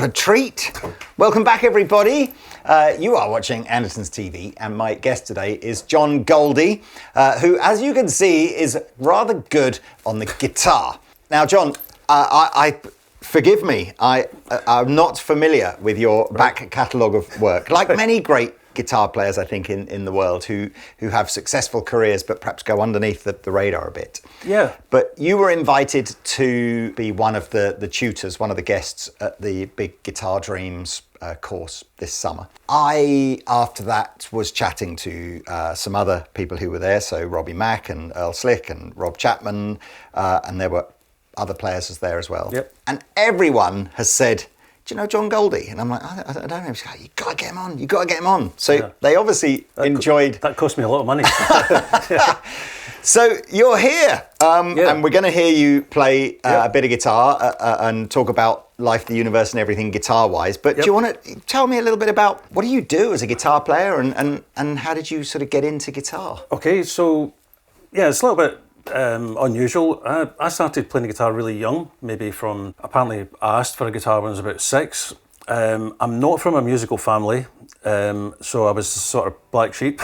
a treat. Welcome back, everybody. You are watching Andertons TV, and my guest today is John Goldie, who, as you can see, is rather good on the guitar. Now, John, forgive me, I'm not familiar with your back catalogue of work. Like many great guitar players, I think, in the world who have successful careers but perhaps go underneath the radar a bit. Yeah. But you were invited to be one of the tutors, one of the guests at the big Guitar Dreams course this summer. I, after that, was chatting to some other people who were there, so Robbie Mack and Earl Slick and Rob Chapman, and there were other players there as well. Yep. And everyone has said, do you know John Goldie? And I'm like, I don't know. He's like, you got to get him on. You got to get him on. So they obviously enjoyed. That cost me a lot of money. So you're here, and we're going to hear you play a bit of guitar and talk about life, the universe, and everything guitar-wise. But do you want to tell me a little bit about what do you do as a guitar player, and how did you sort of get into guitar? Okay, so it's a little bit unusual. I started playing the guitar really young, apparently I asked for a guitar when I was about 6. I'm not from a musical family, so I was sort of black sheep.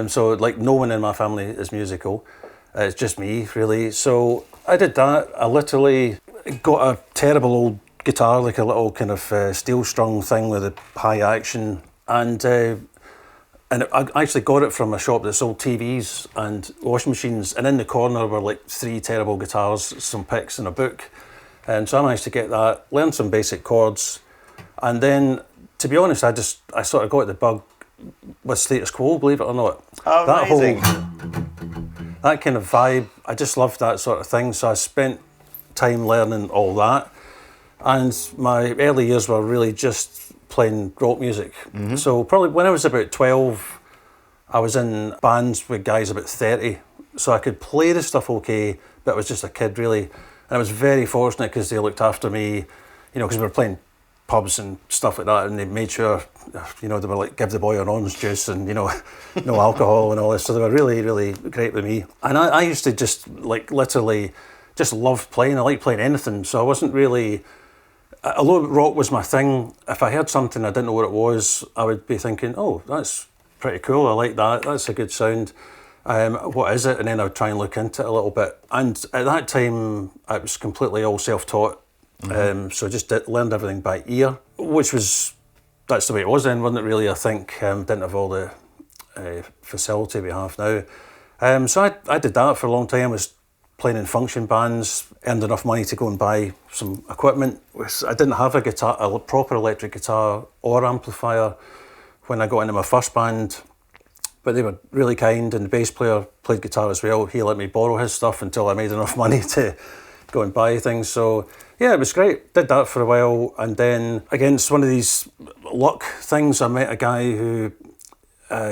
So like no one in my family is musical. It's just me, really. So I did that. I literally got a terrible old guitar, like a little kind of steel strung thing with a high action, and I actually got it from a shop that sold TVs and washing machines, and in the corner were like 3 terrible guitars, some picks and a book. And so I managed to get that, learn some basic chords, and then, to be honest, I sort of got the bug with Status Quo, believe it or not. Oh, that amazing. That kind of vibe, I just loved that sort of thing, so I spent time learning all that. And my early years were really just playing rock music. Mm-hmm. So probably when I was about 12, I was in bands with guys about 30. So I could play the stuff okay, but I was just a kid, really. And I was very fortunate because they looked after me, because we were playing pubs and stuff like that, and they made sure, they were like, give the boy an orange juice and, no alcohol and all this. So they were really, really great with me. And I used to just, like, literally just love playing. I liked playing anything. So I wasn't really... Although rock was my thing, if I heard something I didn't know what it was, I would be thinking, oh, that's pretty cool, I like that, that's a good sound. What is it? And then I would try and look into it a little bit. And at that time, I was completely all self-taught. Mm-hmm. So I just learned everything by ear, that's the way it was then, wasn't it really, I think. Didn't have all the facility we have now. So I did that for a long time. I was playing in function bands, earned enough money to go and buy some equipment. I didn't have a proper electric guitar or amplifier when I got into my first band, but they were really kind, and the bass player played guitar as well. He let me borrow his stuff until I made enough money to go and buy things. So yeah, it was great. Did that for a while, and then against one of these luck things, I met a guy who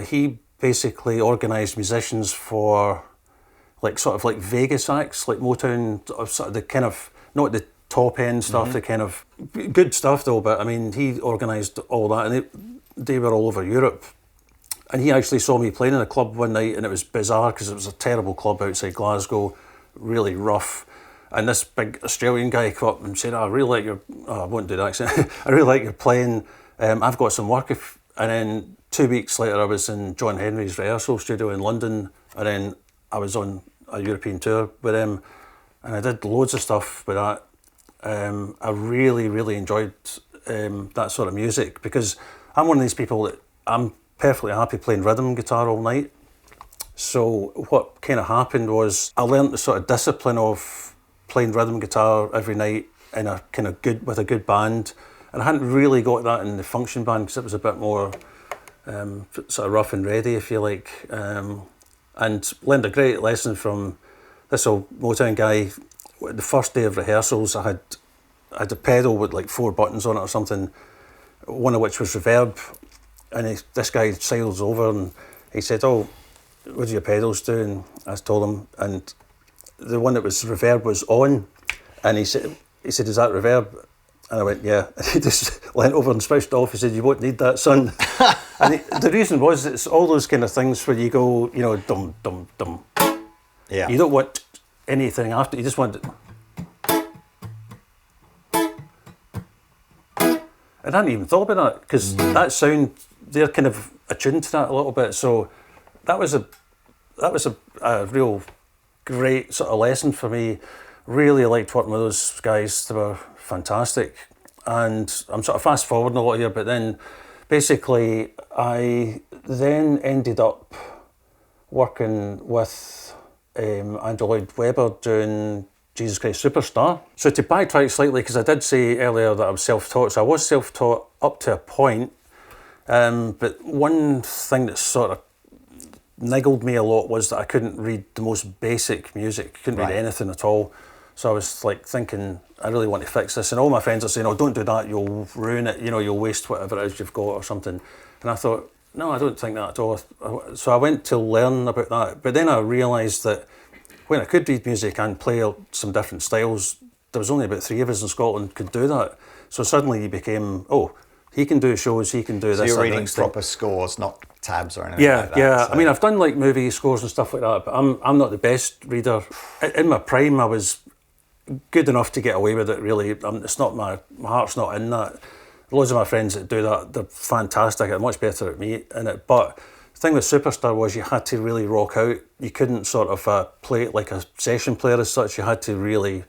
he basically organised musicians for sort of Vegas acts, like Motown, sort of the kind of, not the top end stuff, mm-hmm. The kind of good stuff though, but I mean, he organised all that, and they were all over Europe. And he actually saw me playing in a club one night, and it was bizarre because it was a terrible club outside Glasgow, really rough. And this big Australian guy came up and said, I really like your, I won't do the accent, I really like your playing, I've got some work. And then 2 weeks later, I was in John Henry's rehearsal studio in London, and then I was on a European tour with him, and I did loads of stuff with that. I really, really enjoyed that sort of music, because I'm one of these people that I'm perfectly happy playing rhythm guitar all night. So what kind of happened was I learned the sort of discipline of playing rhythm guitar every night in a kind of with a good band, and I hadn't really got that in the function band because it was a bit more sort of rough and ready, if you like. And learned a great lesson from this old Motown guy. The first day of rehearsals, I had a pedal with like 4 buttons on it or something, one of which was reverb. And this guy sails over and he said, oh, what do your pedals do? And I told him, and the one that was reverb was on. And he said, is that reverb? And I went, yeah. And he just leant over and switched off. He said, you won't need that, son. And the reason was, it's all those kind of things where you go, dum, dum, dum. Yeah. You don't want anything after, you just want it. hadn't even thought about that, because that sound, they're kind of attuned to that a little bit. So that was a real great sort of lesson for me. Really liked working with those guys. They were fantastic. And I'm sort of fast forwarding a lot here, but then basically I then ended up working with Andrew Lloyd Webber doing Jesus Christ Superstar. So to backtrack slightly, because I did say earlier that I was self-taught, so I was self-taught up to a point, but one thing that sort of niggled me a lot was that I couldn't read the most basic music, couldn't read anything at all. So I was like thinking, I really want to fix this, and all my friends are saying, oh, don't do that, you'll ruin it, you'll waste whatever it is you've got or something. And I thought, no, I don't think that at all. So I went to learn about that, but then I realised that when I could read music and play some different styles, there was only about 3 of us in Scotland could do that. So suddenly you became, oh, he can do shows, he can do this. So you're reading proper scores, not tabs or anything like that. Yeah. So. I mean, I've done like movie scores and stuff like that, but I'm not the best reader. In my prime, I was good enough to get away with it, really. It's not my heart's not in that. Loads of my friends that do that, they're fantastic, they're much better at me in it. But the thing with Superstar was you had to really rock out. You couldn't sort of play it like a session player as such. You had to really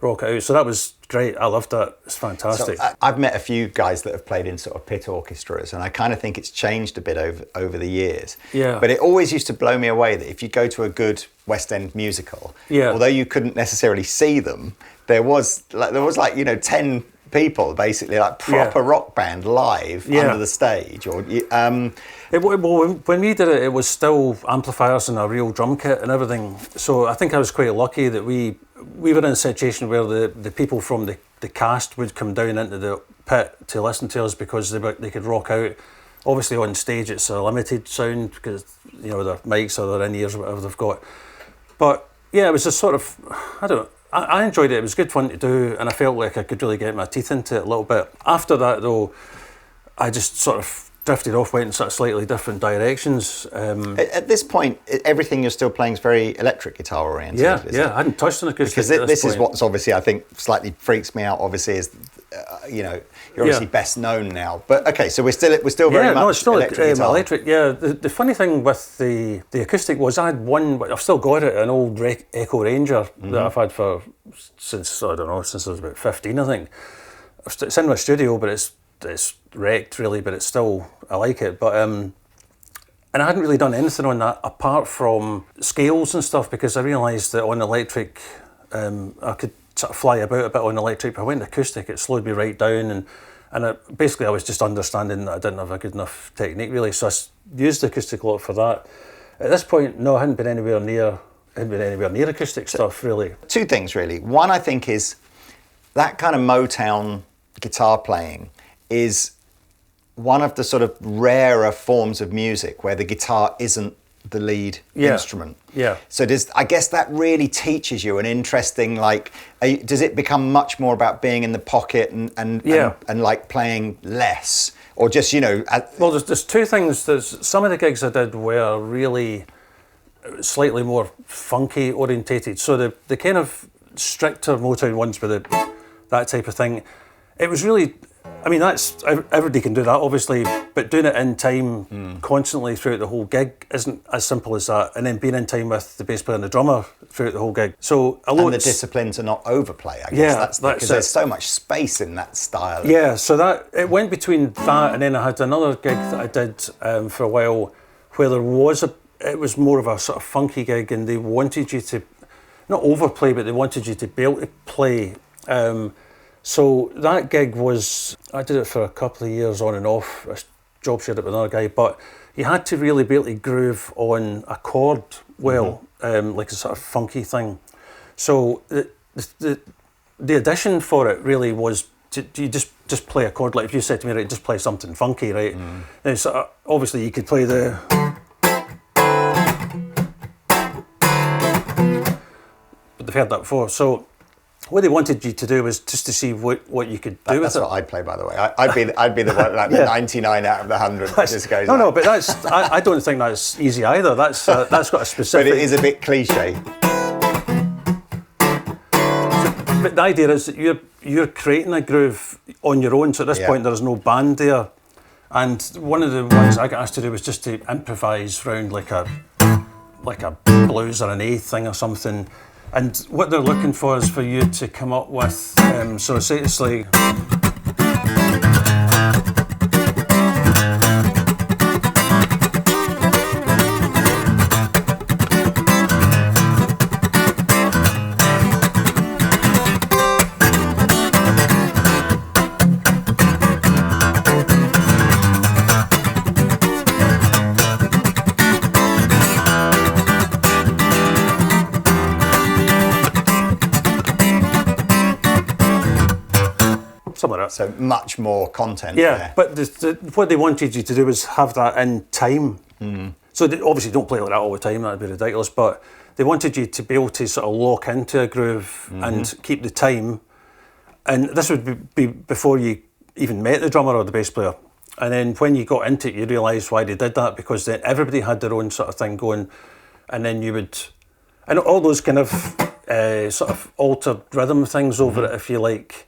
rock out. So that was great. I loved that. It's fantastic. So I've met a few guys that have played in sort of pit orchestras, and I kind of think it's changed a bit over the years. Yeah. But it always used to blow me away that if you go to a good West End musical, although you couldn't necessarily see them, there was like 10 people basically, like proper rock band live under the stage. Or when we did it, it was still amplifiers and a real drum kit and everything. So I think I was quite lucky that we were in a situation where the people from the cast would come down into the pit to listen to us, because they could rock out. Obviously on stage it's a limited sound because their mics or their in-ears or whatever they've got. But yeah, it was a sort of, I enjoyed it. It was good fun to do, and I felt like I could really get my teeth into it a little bit. After that, though, I just sort of drifted off, went in sort of slightly different directions. At this point, everything you're still playing is very electric guitar oriented. Yeah, I hadn't touched an acoustic. Because this is what's obviously, I think, slightly freaks me out. Obviously, is you're obviously best known now. But okay, so we're still very much it's still electric guitar. electric. Yeah, the funny thing with the acoustic was I had one, I've still got it, an old Echo Ranger that I've had since I was about 15, I think. It's in my studio, but it's wrecked really, but it's still, I like it. But and I hadn't really done anything on that apart from scales and stuff, because I realised that on electric I could sort of fly about a bit on electric, but I went acoustic, it slowed me right down, and basically I was just understanding that I didn't have a good enough technique really, so I used the acoustic a lot for that. At this point, no, I hadn't been anywhere near acoustic stuff really. 2 things really. One, I think, is that kind of Motown guitar playing is one of the sort of rarer forms of music where the guitar isn't the lead instrument. Yeah. So I guess that really teaches you an interesting, does it become much more about being in the pocket and like playing less, or just, Well, there's 2 things. Some of the gigs I did were really slightly more funky orientated. So the kind of stricter Motown ones with that type of thing, it was really, I mean, that's, everybody can do that obviously, but doing it in time constantly throughout the whole gig isn't as simple as that. And then being in time with the bass player and the drummer throughout the whole gig. So and the discipline to not overplay, I guess. That's because there's so much space in that style. Yeah, so that, it went between that, and then I had another gig that I did for a while where it was more of a sort of funky gig, and they wanted you to, not overplay, but they wanted you to be able to play. So that gig was, I did it for a couple of years on and off. I job shared it with another guy, but you had to really be able to groove on a chord well, like a sort of funky thing. So the addition for it really was you just play a chord. Like if you said to me, right, just play something funky, right? And so obviously you could play the. But they've heard that before. So what they wanted you to do was just to see what you could do with it. That's what I'd play, by the way. I'd be the one, like the 99 out of the 100 that just goes. No, but that's. I don't think that's easy either. That's got a specific. But it is a bit cliche. But the idea is that you're creating a groove on your own. So at this point, there's no band there. And one of the ones I got asked to do was just to improvise around like a blues or an eighth thing or something. And what they're looking for is for you to come up with, so say it's like. Something like that. So much more content. Yeah, there. but what they wanted you to do was have that in time. So they obviously don't play like that all the time, that'd be ridiculous, but they wanted you to be able to sort of lock into a groove and keep the time. And this would be before you even met the drummer or the bass player. And then when you got into it, you realised why they did that, because then everybody had their own sort of thing going, and then you would, and all those kind of sort of altered rhythm things over it, if you like.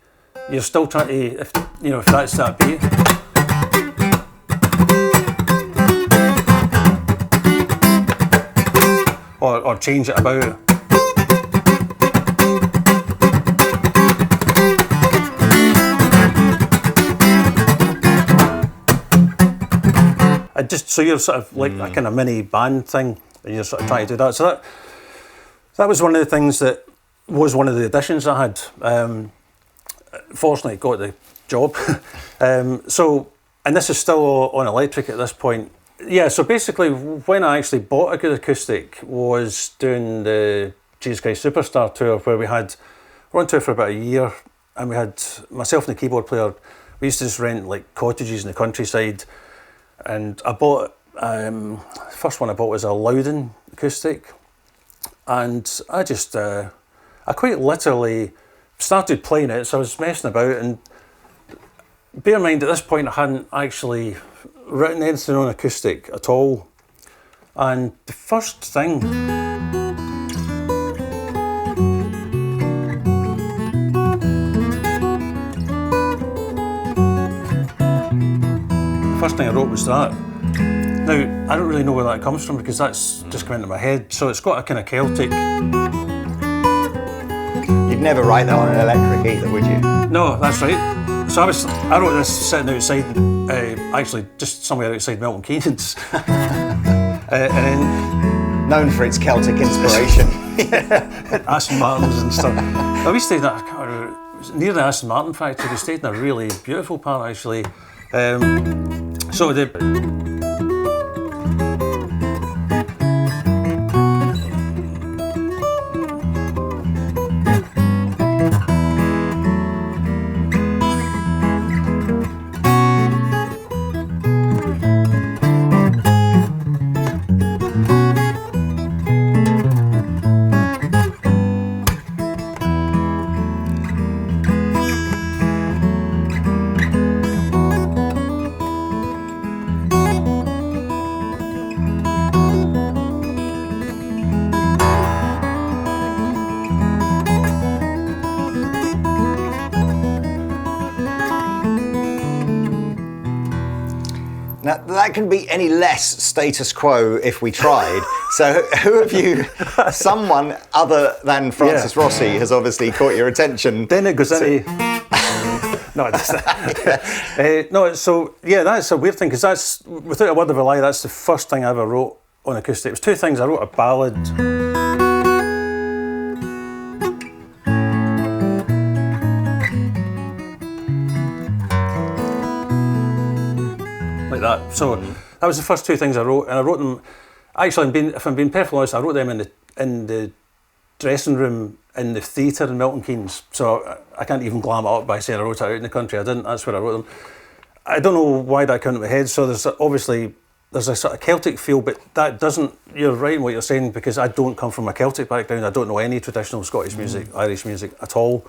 You're still trying to, if that's that beat. Or change it about. And just so you're sort of like a kind of mini band thing, and you're sort of trying to do that. So that was one of the things that was one of the additions I had. Fortunately, got the job. And this is still on electric at this point. Yeah, so basically, when I actually bought a good acoustic was doing the Jesus Christ Superstar tour, where we were on tour for about a year, and we had myself and the keyboard player. We used to just rent like cottages in the countryside, and I bought the first one I bought was a Loudon acoustic, and I quite literally started playing it, so I was messing about, and bear in mind at this point I hadn't actually written anything on acoustic at all, and the first thing I wrote was that. Now I don't really know where that comes from, because that's just come into my head, so it's got a kind of Celtic. You'd never write that on an electric either, would you? No, that's right. So I wrote this sitting outside, actually just somewhere outside Milton Keynes. And then... Known for its Celtic inspiration. Aston Martins and stuff. We stayed near the Aston Martin factory. We stayed in a really beautiful part, actually. So the... Now, that couldn't be any less status quo if we tried. So who of you, someone other than Francis Rossi has obviously caught your attention. Then it goes into... No, it doesn't. No, so, yeah, that's a weird thing, because that's, without a word of a lie, that's the first thing I ever wrote on acoustic. It was two things. I wrote a ballad. Like that. So that was the first two things I wrote, and I wrote them. Actually, if I'm being perfectly honest, I wrote them in the dressing room in the theatre in Milton Keynes. So I can't even glam it up by saying I wrote it out in the country. I didn't. That's where I wrote them. I don't know why that came into my head. So there's a sort of Celtic feel, but that doesn't. You're right in what you're saying, because I don't come from a Celtic background. I don't know any traditional Scottish music, Irish music at all.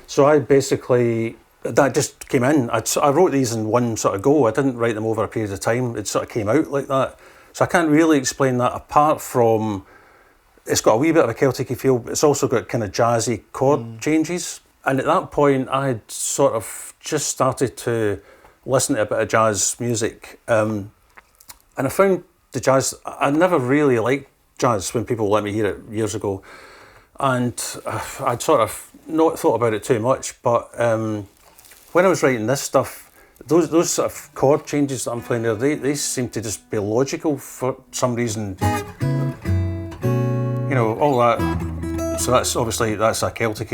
So I basically. That just came in. I wrote these in one sort of go. I didn't write them over a period of time. It sort of came out like that. So I can't really explain that apart from it's got a wee bit of a Celtic feel, but it's also got kind of jazzy chord changes. And at that point, I had sort of just started to listen to a bit of jazz music. And I found the jazz, I never really liked jazz when people let me hear it years ago. And I'd sort of not thought about it too much, but when I was writing this stuff, those sort of chord changes that I'm playing there, they seem to just be logical for some reason. You know, all that. So that's obviously, that's a Celtic.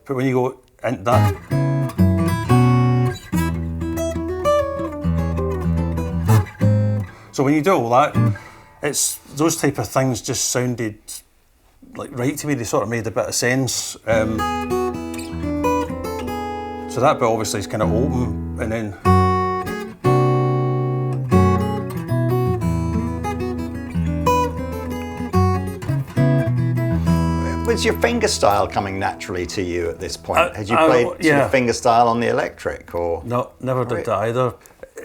But when you go into that, so when you do all that, it's those type of things just sounded like right to me. They sort of made a bit of sense. So that bit obviously is kind of open, and then was your finger style coming naturally to you at this point? Had you played sort of finger style on the electric, or? No, never did that either.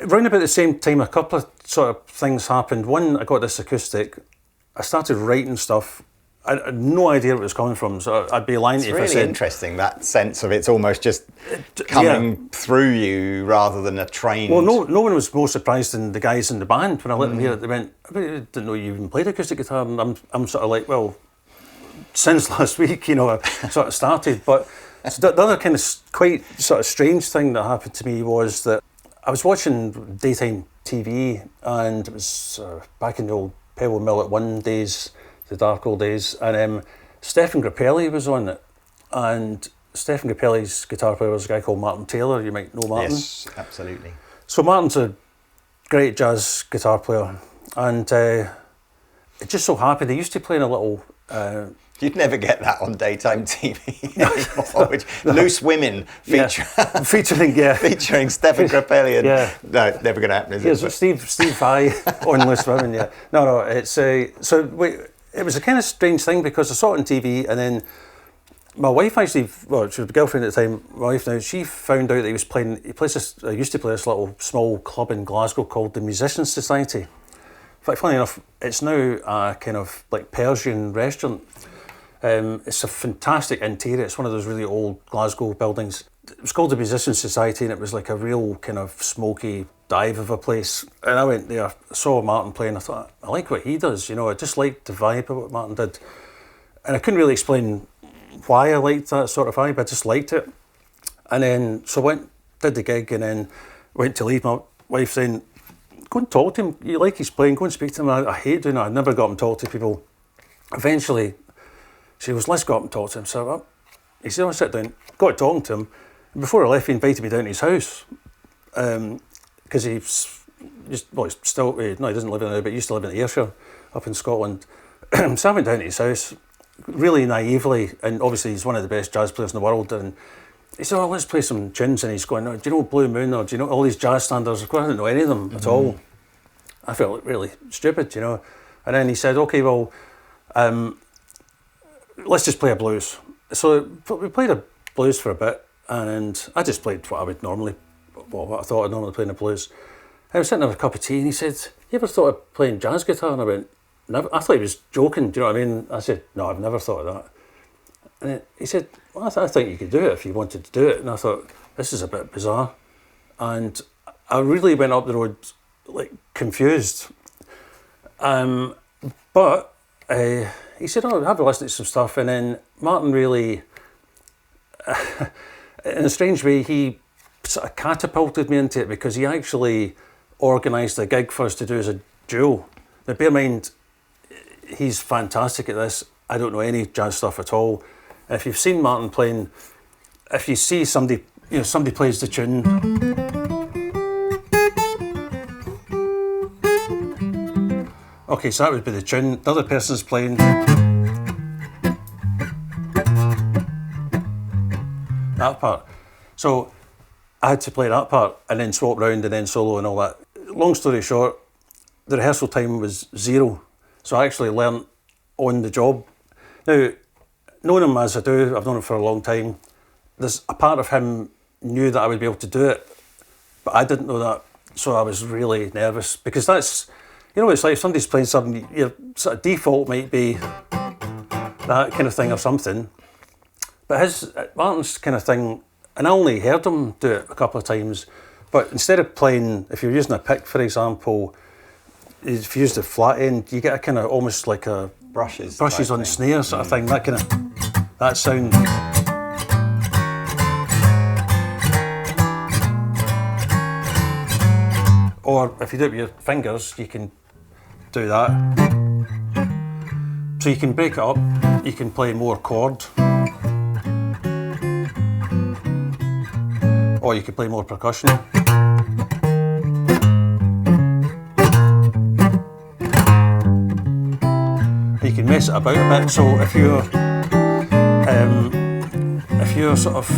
Around about the same time, a couple of sort of things happened. One, I got this acoustic. I started writing stuff. I had no idea where it was coming from, so I'd be lying to you if I said... It's really interesting, that sense of it's almost just coming through you rather than a trained... Well, no one was more surprised than the guys in the band. When I let them hear it, they went, I didn't know you even played acoustic guitar. And I'm sort of like, well, since last week, you know, I sort of started. But so the other kind of quite sort of strange thing that happened to me was that I was watching daytime TV, and it was back in the old Pebble Mill at 1 days, the dark old days, and Stephen Grappelli was on it, and Stephen Grappelli's guitar player was a guy called Martin Taylor. You might know Martin. Yes, absolutely. So Martin's a great jazz guitar player, and it just so happened he used to play in a little... You'd never get that on daytime TV anymore. Loose Women featuring Stephen Grappelli. And, no, never going to happen, is it? Yeah, Steve Vai on Loose Women. Yeah, no, it's it was a kind of strange thing because I saw it on TV, and then my wife actually, well, she was a girlfriend at the time. My wife now, she found out that he was playing. He plays this. I used to play this little small club in Glasgow called the Musicians Society. In fact, funny enough, it's now a kind of like Persian restaurant. It's a fantastic interior. It's one of those really old Glasgow buildings. It was called the Musicians Society, and it was like a real kind of smoky dive of a place. And I went there, saw Martin playing. I thought, I like what he does. You know, I just liked the vibe of what Martin did, and I couldn't really explain why I liked that sort of vibe. I just liked it. And then so went, did the gig, and then went to leave. My wife saying, "Go and talk to him. You like his playing. Go and speak to him." I hate doing that. I never got him to talk to people. Eventually, she goes, "Let's go up and talk to him." So he said, "I'll sit down." Got talking to him. And before I left, he invited me down to his house. Because he's still, no, he doesn't live in there, but he used to live in Ayrshire up in Scotland. So I went down to his house, really naively, and obviously he's one of the best jazz players in the world. And he said, "Oh, let's play some tunes." And he's going, "Oh, do you know Blue Moon, or do you know all these jazz standards?" Of course, I didn't know any of them at all. I felt really stupid, you know. And then he said, "Okay, well, let's just play a blues." So we played a blues for a bit, and I just played what I thought I'd normally play in the blues. I was sitting there with a cup of tea, and he said, "You ever thought of playing jazz guitar?" And I went, "Never." I thought he was joking, do you know what I mean? I said, "No, I've never thought of that." And then he said, "Well, I think you could do it if you wanted to do it." And I thought, this is a bit bizarre. And I really went up the road, like, confused. But he said, "Oh, have a listen to some stuff." And then Martin really, in a strange way, he sort of catapulted me into it, because he actually organised a gig for us to do as a duo. Now, bear in mind, he's fantastic at this. I don't know any jazz stuff at all. And if you've seen Martin playing, if you see somebody plays the tune. Okay, so that would be the tune. The other person's playing that part. So I had to play that part and then swap round and then solo and all that. Long story short, the rehearsal time was 0. So I actually learnt on the job. Now, knowing him as I do, I've known him for a long time, there's a part of him knew that I would be able to do it, but I didn't know that. So I was really nervous, because that's, you know, it's like if somebody's playing something, your sort of default might be that kind of thing or something. But Martin's kind of thing, and I only heard him do it a couple of times, but instead of playing, if you're using a pick, for example, if you use the flat end, you get a kind of almost like a brushes on the snare sort of thing, that kind of, that sound. Or if you do it with your fingers, you can do that. So you can break it up, you can play more chord, or you can play more percussion. You can mess it about a bit, so if you're sort of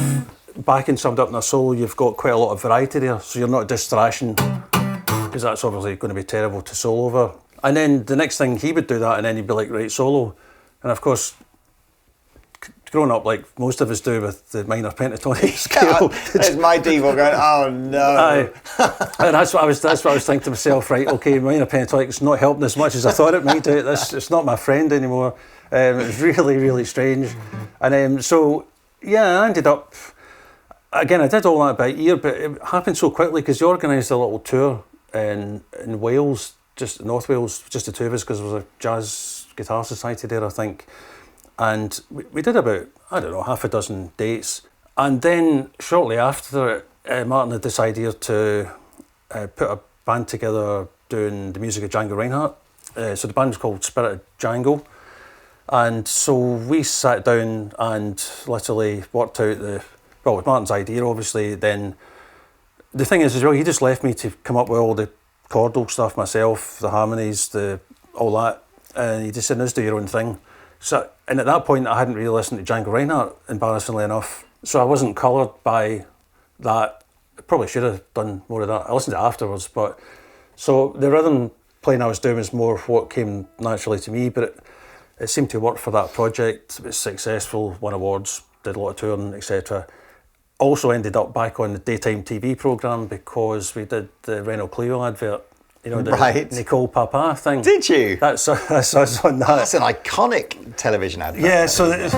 backing something up in a solo, you've got quite a lot of variety there, so you're not just thrashing, because that's obviously going to be terrible to solo over. And then the next thing, he would do that, and then he'd be like, right, solo. And of course, growing up like most of us do with the minor pentatonic scale. There's my default going, oh no. And that's what I was thinking to myself, right, okay, minor pentatonic's not helping as much as I thought it might do. It's not my friend anymore. It's really, really strange. And so, yeah, I ended up, again, I did all that about a year, but it happened so quickly because they organised a little tour in Wales, just North Wales, just the two of us, because there was a jazz guitar society there, I think. And we did about, I don't know, half a dozen dates. And then shortly after it, Martin had this idea to put a band together doing the music of Django Reinhardt. So the band was called Spirited Django. And so we sat down and literally worked out well, with Martin's idea, obviously. Then the thing is as well, he just left me to come up with all the chordal stuff myself, the harmonies, all that. And he just said, let's do your own thing. So, and at that point, I hadn't really listened to Django Reinhardt, embarrassingly enough. So I wasn't coloured by that. I probably should have done more of that. I listened to it afterwards, but so the rhythm playing I was doing was more what came naturally to me, but it seemed to work for that project. It was successful, won awards, did a lot of touring, etc. Also ended up back on the daytime TV programme because we did the Renault Clio advert. You know, the Nicole Papa thing. Did you? That's us on that. That's an iconic television advert. Yeah, so that's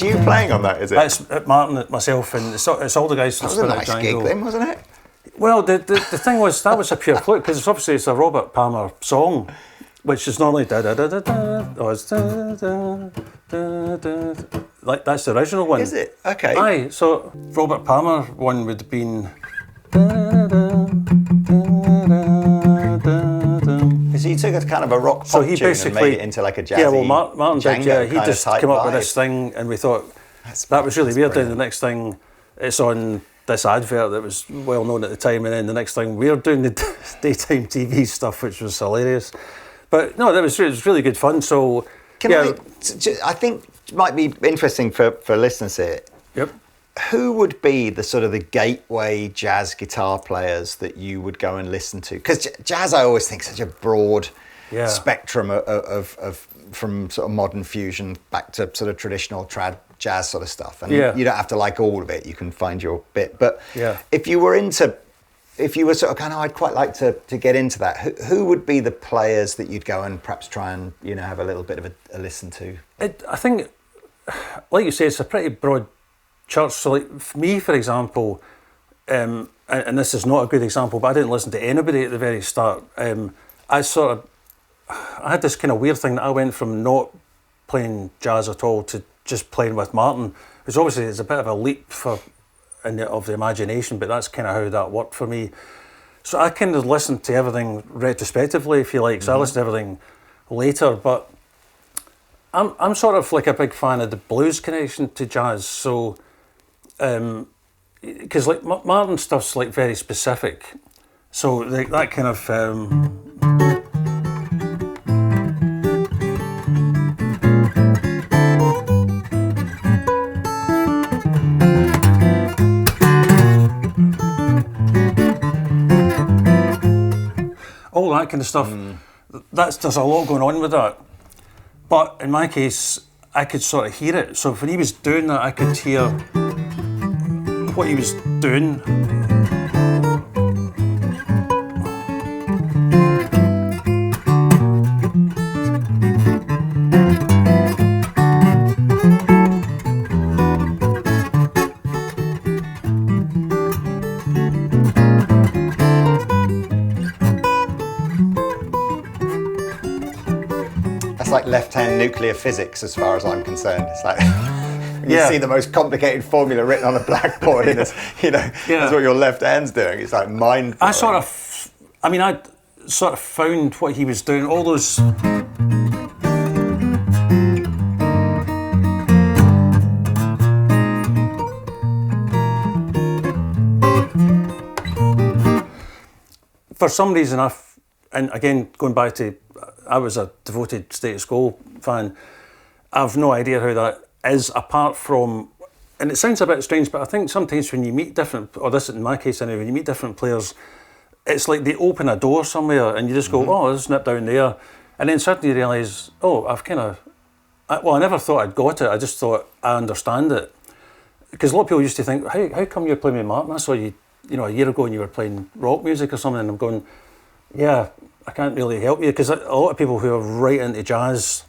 you playing on that, is it? That's Martin, myself, and it's all the guys from Spirited Django. That was a nice gig then, wasn't it? Well, the thing was, that was a pure fluke, because obviously it's a Robert Palmer song, which is normally da-da-da-da-da, or it's da-da-da-da-da. Like, that's the original one. Is it? Okay. Aye, so Robert Palmer one would have been... So you took a kind of a rock pop tune and made it into like a jazzy. Yeah, well, Martin did. Yeah, he just came up with vibe. this thing, and we thought that was really weird. Then the next thing, it's on this advert that was well known at the time, and then the next thing we're doing the daytime TV stuff, which was hilarious. But no, it was really good fun. So I think it might be interesting for listeners here. Yep. Who would be the sort of the gateway jazz guitar players that you would go and listen to? Because jazz, I always think, such a broad spectrum of from sort of modern fusion back to sort of traditional trad jazz sort of stuff. And you don't have to like all of it. You can find your bit. But if you were sort of kind of, I'd quite like to get into that. Who would be the players that you'd go and perhaps try and have a little bit of a listen to? I think, like you say, it's a pretty broad church. So like for me, for example, and this is not a good example, but I didn't listen to anybody at the very start. I had this kind of weird thing that I went from not playing jazz at all to just playing with Martin, which obviously is a bit of a leap of the imagination, but that's kind of how that worked for me. So I kind of listened to everything retrospectively, if you like. So I listened to everything later, but I'm sort of like a big fan of the blues connection to jazz. So, because like Martin's stuff's like very specific. So like that kind of. All that kind of stuff. There's a lot going on with that. But in my case, I could sort of hear it. So when he was doing that, I could hear what he was doing. like left-hand nuclear physics as far as I'm concerned. It's like when you see the most complicated formula written on a blackboard, and it's, that's what your left hand's doing. It's like mind-blowing. I sort of found what he was doing, all those... For some reason, and again, going back to, I was a devoted Status Quo fan, I've no idea how that is, apart from, and it sounds a bit strange, but I think sometimes when you meet different, or this in my case anyway, when you meet different players, it's like they open a door somewhere and you just go, oh, there's a nip down there. And then suddenly you realise, oh, I never thought I'd got it, I just thought I understand it. Because a lot of people used to think, how come you're playing with Martin? I saw you, a year ago and you were playing rock music or something, and I'm going, yeah, I can't really help you, because a lot of people who are right into jazz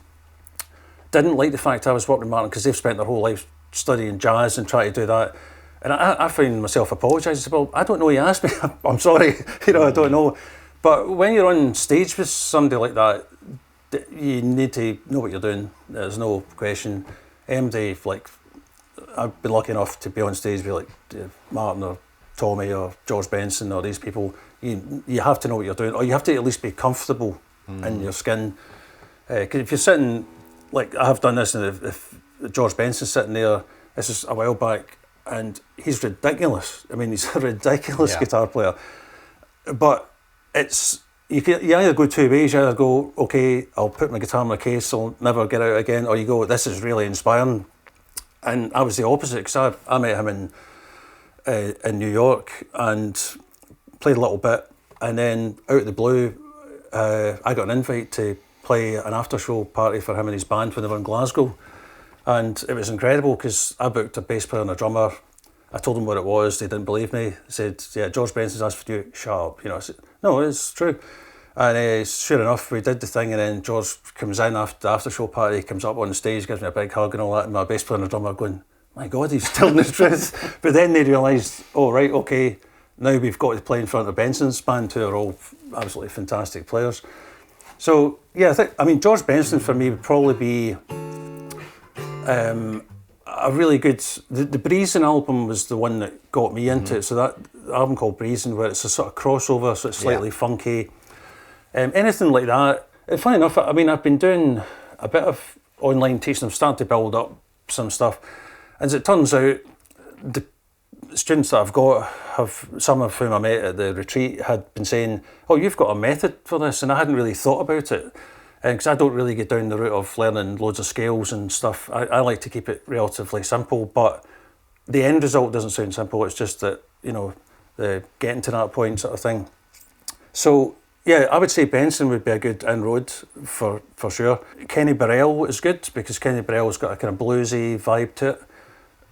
didn't like the fact I was working with Martin, because they've spent their whole life studying jazz and trying to do that. And I find myself apologising. Well, I don't know, you asked me, I'm sorry, I don't know. But when you're on stage with somebody like that, you need to know what you're doing. There's no question. MD, I've been lucky enough to be on stage with Martin or Tommy or George Benson or these people. You have to know what you're doing, or you have to at least be comfortable in your skin. Because if you're sitting, like I have done this, and if George Benson's sitting there, this is a while back, and he's ridiculous. I mean, he's a ridiculous guitar player. But you either go two ways. You either go, okay, I'll put my guitar in my case, I'll never get out again, or you go, this is really inspiring. And I was the opposite, because I met him in New York and played a little bit, and then out of the blue, I got an invite to play an after-show party for him and his band when they were in Glasgow, and it was incredible because I booked a bass player and a drummer. I told them what it was, they didn't believe me. They said, yeah, George Benson's asked for you, shut up. I said, no, it's true. And sure enough, we did the thing, and then George comes in after the after-show party, comes up on the stage, gives me a big hug and all that, and my bass player and the drummer going, my God, he's telling the truth. But then they realised, oh, right, okay, now we've got to play in front of Benson's band, who are all absolutely fantastic players. So, yeah, George Benson for me would probably be a really good... The Breezing album was the one that got me into it. So that album called Breezing, where it's a sort of crossover, so it's slightly funky. Anything like that. And funny enough, I've been doing a bit of online teaching. I'm starting to build up some stuff. As it turns out, the students that I've got, some of whom I met at the retreat, had been saying, oh, you've got a method for this, and I hadn't really thought about it. Because I don't really get down the route of learning loads of scales and stuff. I like to keep it relatively simple, but the end result doesn't sound simple. It's just that, the getting to that point sort of thing. So, yeah, I would say Benson would be a good inroad for sure. Kenny Burrell is good, because Kenny Burrell's got a kind of bluesy vibe to it.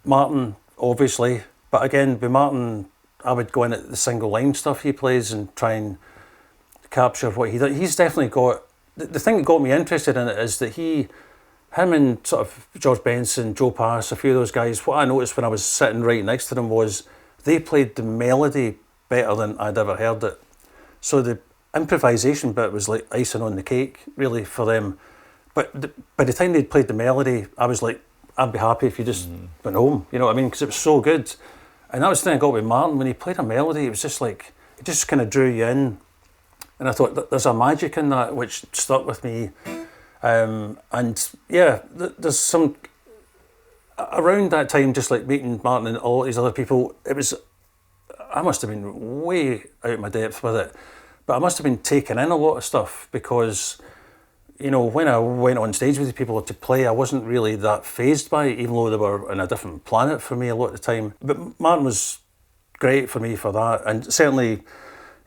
Martin, obviously, but again, with Martin, I would go in at the single line stuff he plays and try and capture what he does. He's definitely got... The thing that got me interested in it is that him and sort of George Benson, Joe Pass, a few of those guys, what I noticed when I was sitting right next to them was they played the melody better than I'd ever heard it. So the improvisation bit was like icing on the cake, really, for them. But by the time they'd played the melody, I was like, I'd be happy if you just went home, you know what I mean? Because it was so good. And that was the thing I got with Martin. When he played a melody, it was just like, it just kind of drew you in. And I thought, there's a magic in that which stuck with me. And yeah, there's some... Around that time, just like meeting Martin and all these other people, I must have been way out of my depth with it. But I must have been taking in a lot of stuff because, you know, when I went on stage with these people to play, I wasn't really that fazed by it, even though they were on a different planet for me a lot of the time. But Martin was great for me for that. And certainly,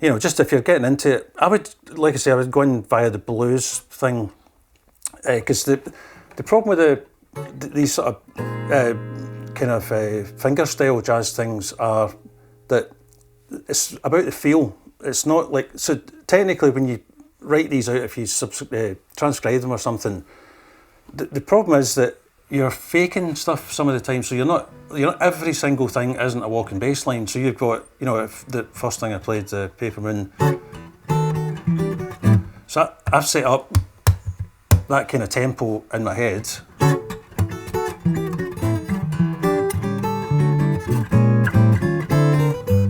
you know, just if you're getting into it, I would, like I say, I would go in via the blues thing. Because the problem with these sort of kind of fingerstyle jazz things are that it's about the feel. It's not like, so technically when you write these out, if you transcribe them or something, the problem is that you're faking stuff some of the time. So you're not every single thing isn't a walking bass line. So you've got, you know, if the first thing I played, the Paper Moon. So I've set up that kind of tempo in my head. So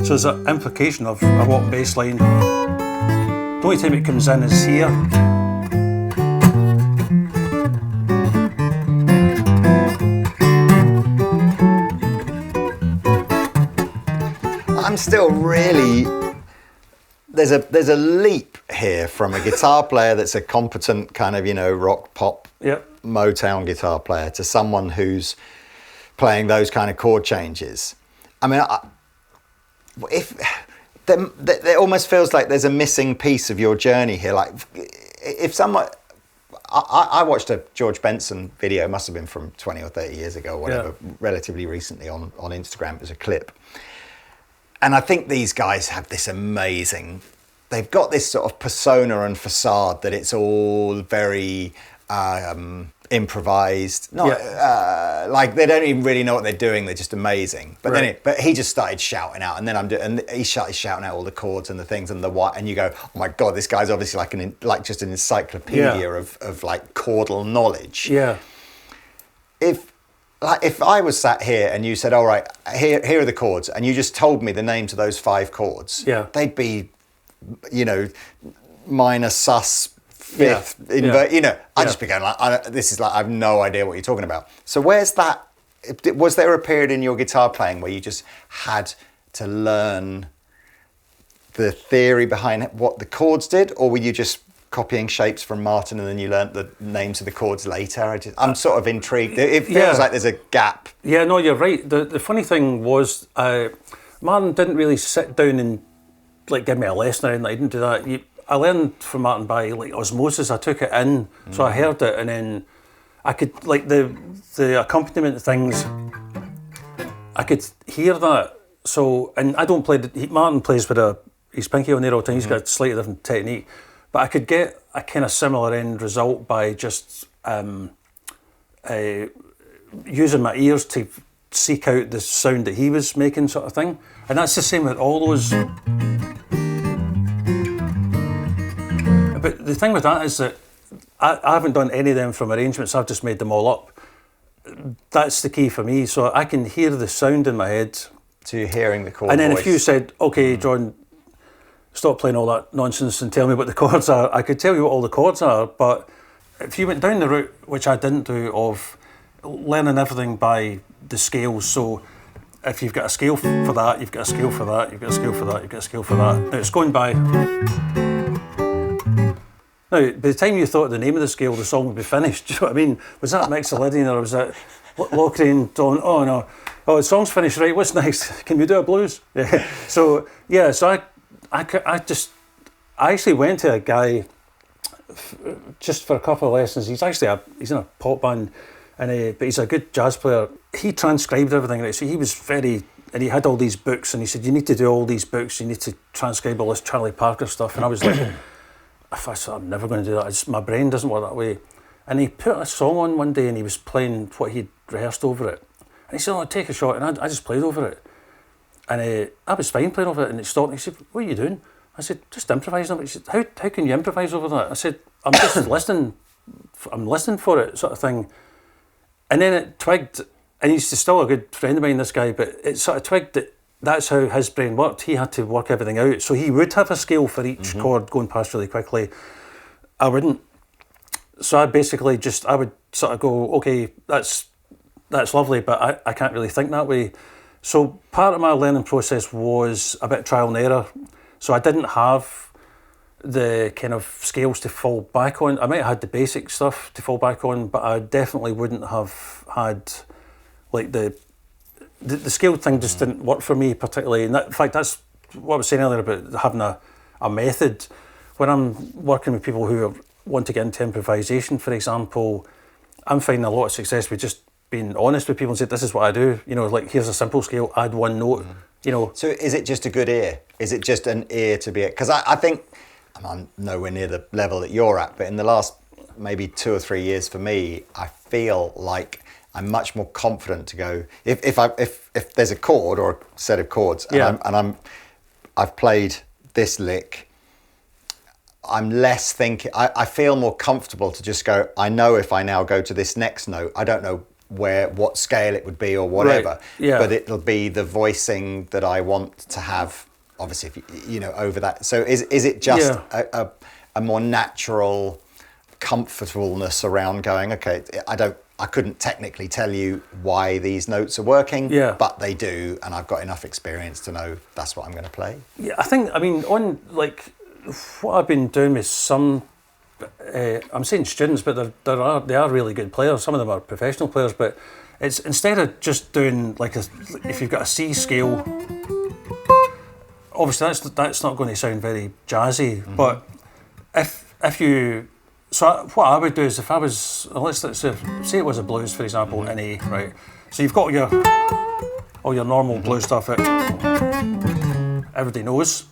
there's an implication of a walk bass line. The only time it comes in is here. I'm still really... There's a leap here from a guitar player that's a competent kind of, rock, pop, Motown guitar player to someone who's playing those kind of chord changes. I mean, it almost feels like there's a missing piece of your journey here. Like, if someone... I watched a George Benson video, it must have been from 20 or 30 years ago, or whatever, relatively recently on Instagram. It was a clip. And I think these guys have this amazing... They've got this sort of persona and facade that it's all very improvised. Like they don't even really know what they're doing. They're just amazing. But but he just started shouting out, and then and he started shouting out all the chords and the things and the what. And you go, oh my god, this guy's obviously like just an encyclopedia of like chordal knowledge. Yeah. If I was sat here and you said, all right, here are the chords, and you just told me the names of those 5 chords, they'd be, minor sus fifth, I'd just be going like, I have no idea what you're talking about. So where's that? Was there a period in your guitar playing where you just had to learn the theory behind what the chords did, or were you just copying shapes from Martin and then you learnt the names of the chords later? I'm sort of intrigued. It feels like there's a gap. Yeah, no, you're right. The funny thing was, Martin didn't really sit down and like give me a lesson or anything. I didn't do that. I learned from Martin by like osmosis. I took it in, so I heard it, and then I could like the accompaniment things. I could hear that. So, and I don't play. Martin plays with his pinky on there all the time. He's got a slightly different technique. But I could get a kind of similar end result by just using my ears to seek out the sound that he was making, sort of thing. And that's the same with all those. But the thing with that is that I haven't done any of them from arrangements, I've just made them all up. That's the key for me. So I can hear the sound in my head. So you're hearing the chord And then voice. If you said, okay, John, stop playing all that nonsense and tell me what the chords are. I could tell you what all the chords are, but if you went down the route, which I didn't do, of learning everything by the scales, so if you've got a scale for that, you've got a scale for that, you've got a scale for that, you've got a scale for that. Now it's going by... Now, by the time you thought of the name of the scale, the song would be finished. Do you know what I mean? Was that Mixolydian or was that Locrian? Oh no. Oh, the song's finished, right? What's next? Can we do a blues? Yeah. So I actually went to a guy just for a couple of lessons. He's in a pop band, but he's a good jazz player. He transcribed everything, right? So he was and he had all these books, and he said, you need to do all these books, you need to transcribe all this Charlie Parker stuff. And I was like, I thought, I'm never going to do that. My brain doesn't work that way. And he put a song on one day, and he was playing what he'd rehearsed over it. And he said, oh, take a shot, and I just played over it. And I was fine playing over it, and it stopped. And he said, what are you doing? I said, just improvising. He said, how can you improvise over that? I said, I'm just listening. I'm listening for it, sort of thing. And then it twigged, and he's still a good friend of mine, this guy, but it sort of twigged that that's how his brain worked. He had to work everything out. So he would have a scale for each chord going past really quickly. I wouldn't. So I basically I would sort of go, okay, that's lovely, but I can't really think that way. So part of my learning process was a bit of trial and error. So I didn't have the kind of scales to fall back on. I might have had the basic stuff to fall back on, but I definitely wouldn't have had like the scale thing just didn't work for me particularly. And in fact, that's what I was saying earlier about having a method. When I'm working with people who want to get into improvisation, for example, I'm finding a lot of success with just being honest with people and saying, this is what I do. Like, here's a simple scale, add one note, So is it just a good ear? Is it just an ear to be... Because I think, I'm nowhere near the level that you're at, but in the last maybe 2 or 3 years for me, I feel like I'm much more confident to go, if there's a chord or a set of chords, and I've played this lick, I'm less thinking. I feel more comfortable to just go. I know if I now go to this next note, I don't know what scale it would be or whatever. Right. Yeah. But it'll be the voicing that I want to have. Obviously, if you know, over that. So is it just a more natural comfortableness around going? Okay, I couldn't technically tell you why these notes are working, but they do, and I've got enough experience to know that's what I'm going to play. Yeah, I mean, on like what I've been doing with some, I'm saying students, but they are really good players. Some of them are professional players, but it's instead of just doing like if you've got a C scale, obviously that's not going to sound very jazzy. Mm-hmm. But if you what I would do is if I was, let's say it was a blues, for example, in A, right? So you've got all your normal blues stuff that everybody knows.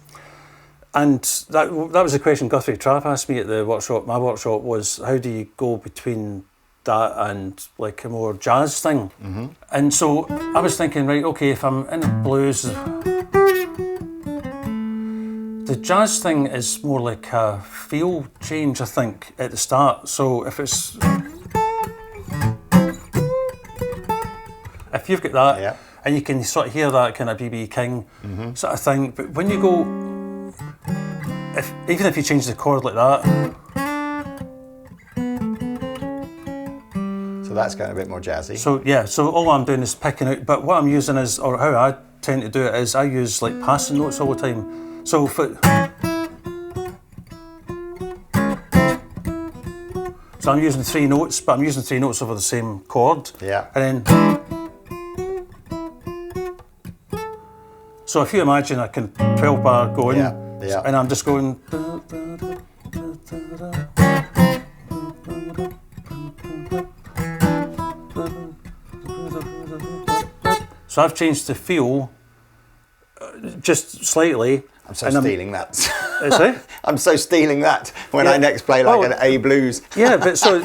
And that was the question Guthrie Trapp asked me at the workshop. My workshop was, how do you go between that and like a more jazz thing? Mm-hmm. And so I was thinking, right, okay, if I'm in blues, the jazz thing is more like a feel change, I think, at the start. So if you've got that, and you can sort of hear that kind of B.B. King sort of thing, but when you go, even if you change the chord like that, so that's going a bit more jazzy. So all I'm doing is picking out, but what I'm using is, or how I tend to do it is, I use like passing notes all the time. So I'm using 3 notes, but I'm using 3 notes over the same chord. Yeah. And then, so if you imagine a 12 bar going, and I'm just going. So I've changed the feel just slightly. I'm so stealing that. Is it? I'm so stealing that when I next play like an A blues. Yeah, but so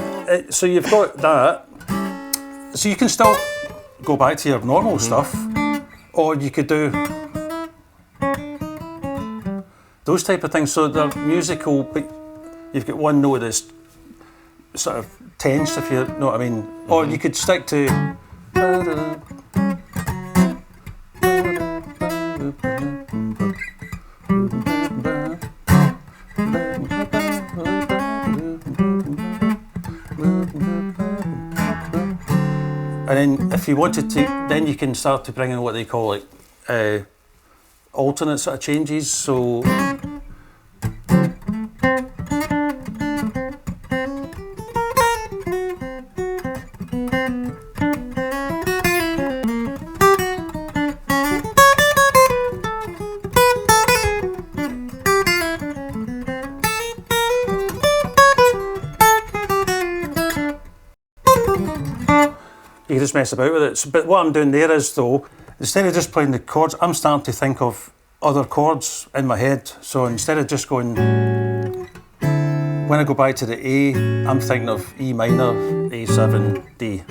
you've got that. So you can still go back to your normal stuff, or you could do those type of things. So they're musical, but you've got one note that's sort of tense, if you know what I mean. Or you could stick to. And then if you wanted to, then you can start to bring in what they call like alternate sort of changes. So you can just mess about with it. But what I'm doing there is, though, instead of just playing the chords, I'm starting to think of other chords in my head. So instead of just going, when I go back to the A, I'm thinking of E minor, A7, D.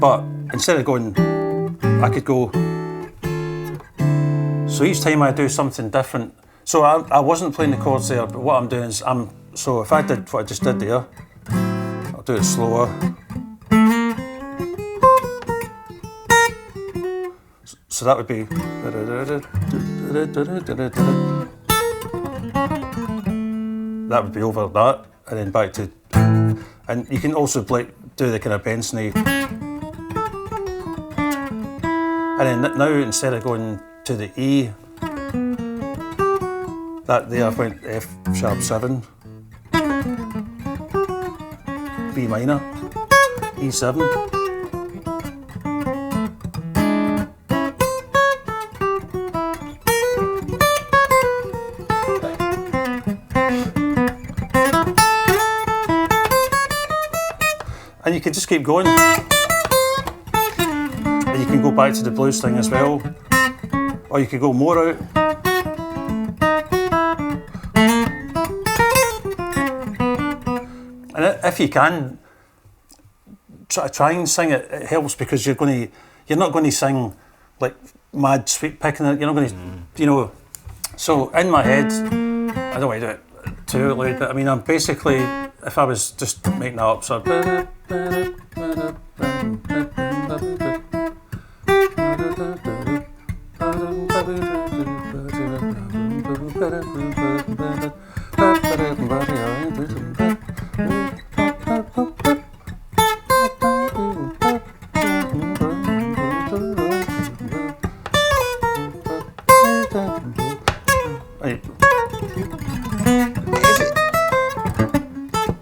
But instead of going, I could go. So each time I do something different. So I wasn't playing the chords there, but what I'm doing is, so if I did what I just did there, I'll do it slower. So that would be. That would be over that, and then back to. And you can also do the kind of Benson-y. And then now instead of going to the E, that there went F sharp 7, B minor, E7. And you can just keep going. And you can go back to the blues thing as well. Or you could go more out. And if you can, try and sing it. It helps because you're not going to sing like mad sweep picking it. You're not going to, So in my head, I don't want to do it too late, but I mean, I'm basically, if I was just making that up, so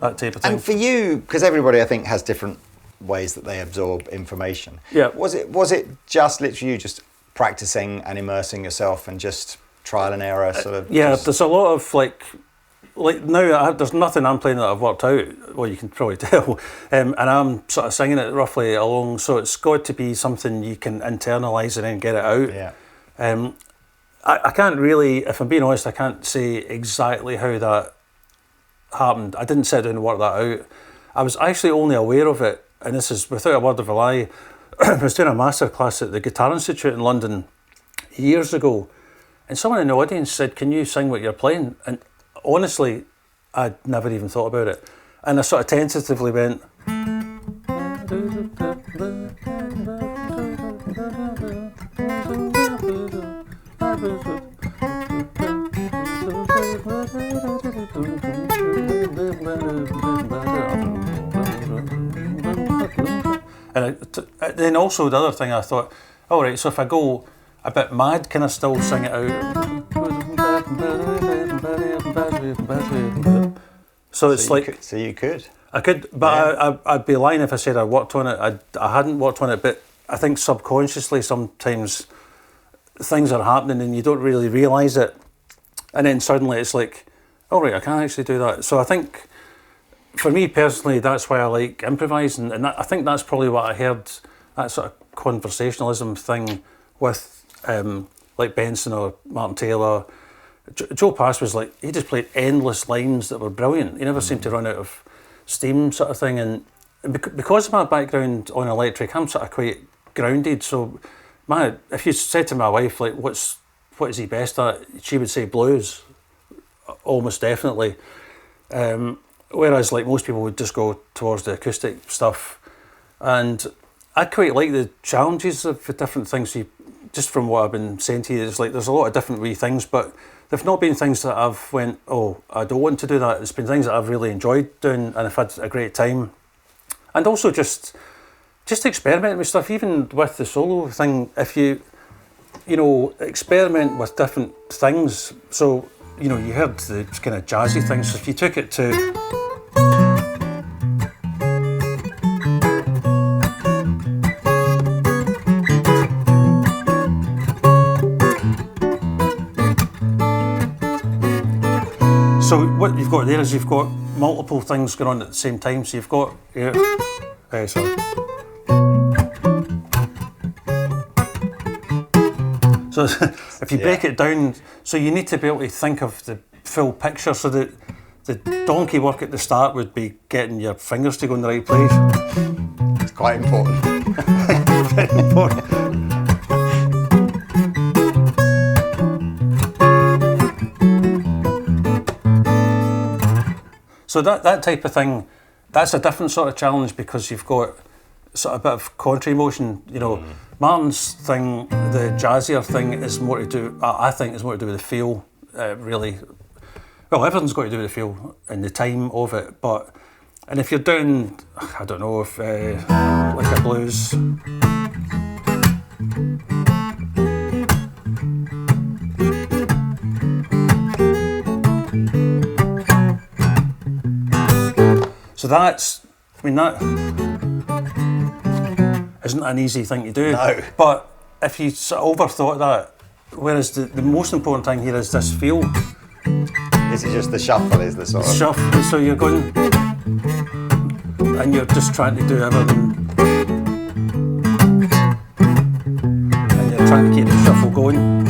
that type of thing. And for you, because everybody I think has different ways that they absorb information. Yeah. Was it just literally you just practicing and immersing yourself and just trial and error sort of? Yeah, there's a lot of like now there's nothing I'm playing that I've worked out. Well, you can probably tell, and I'm sort of singing it roughly along. So it's got to be something you can internalise and then get it out. Yeah. I can't really, if I'm being honest, I can't say exactly how that happened. I didn't sit down and work that out. I was actually only aware of it, and this is without a word of a lie. I was doing a master class at the Guitar Institute in London years ago, and someone in the audience said, "Can you sing what you're playing?" And honestly, I'd never even thought about it. And I sort of tentatively went, and then also the other thing I thought, all right, so if I go a bit mad, can I still sing it out? So it's So you could. I could, but I'd be lying if I said I worked on it. I hadn't worked on it, but I think subconsciously sometimes things are happening and you don't really realise it, and then suddenly it's like, all right, I can actually do that. So I think for me personally, that's why I like improvising, and I think that's probably what I heard, that sort of conversationalism thing with like Benson or Martin Taylor. Joe Pass was like, he just played endless lines that were brilliant. He never seemed to run out of steam, sort of thing. And because of my background on electric, I'm sort of quite grounded. So if you said to my wife, like, what is he best at? She would say blues, almost definitely. Whereas like most people would just go towards the acoustic stuff. And I quite like the challenges of the different things. Just from what I've been saying to you, it's like there's a lot of different wee things, but they've not been things that I've went, oh, I don't want to do that. It's been things that I've really enjoyed doing and I've had a great time. And also just experimenting with stuff, even with the solo thing. If you experiment with different things. So, you heard the kind of jazzy things. So if you took it to... So what you've got there is you've got multiple things going on at the same time. So you've got So if you break it down, so you need to be able to think of the full picture. So that the donkey work at the start would be getting your fingers to go in the right place. It's quite important. Very important. So that type of thing, that's a different sort of challenge because you've got sort of a bit of contrary motion. Martin's thing, the jazzier thing, is more to do, I think, is more to do with the feel, really. Well, everything's got to do with the feel and the time of it, and if you're doing, I don't know, if like a blues. So that isn't an easy thing to do. No. But if you sort of overthought that, whereas the most important thing here is this feel. This is just the shuffle, is the sort of... Shuffle, so you're going, and you're just trying to do everything. And you're trying to keep the shuffle going.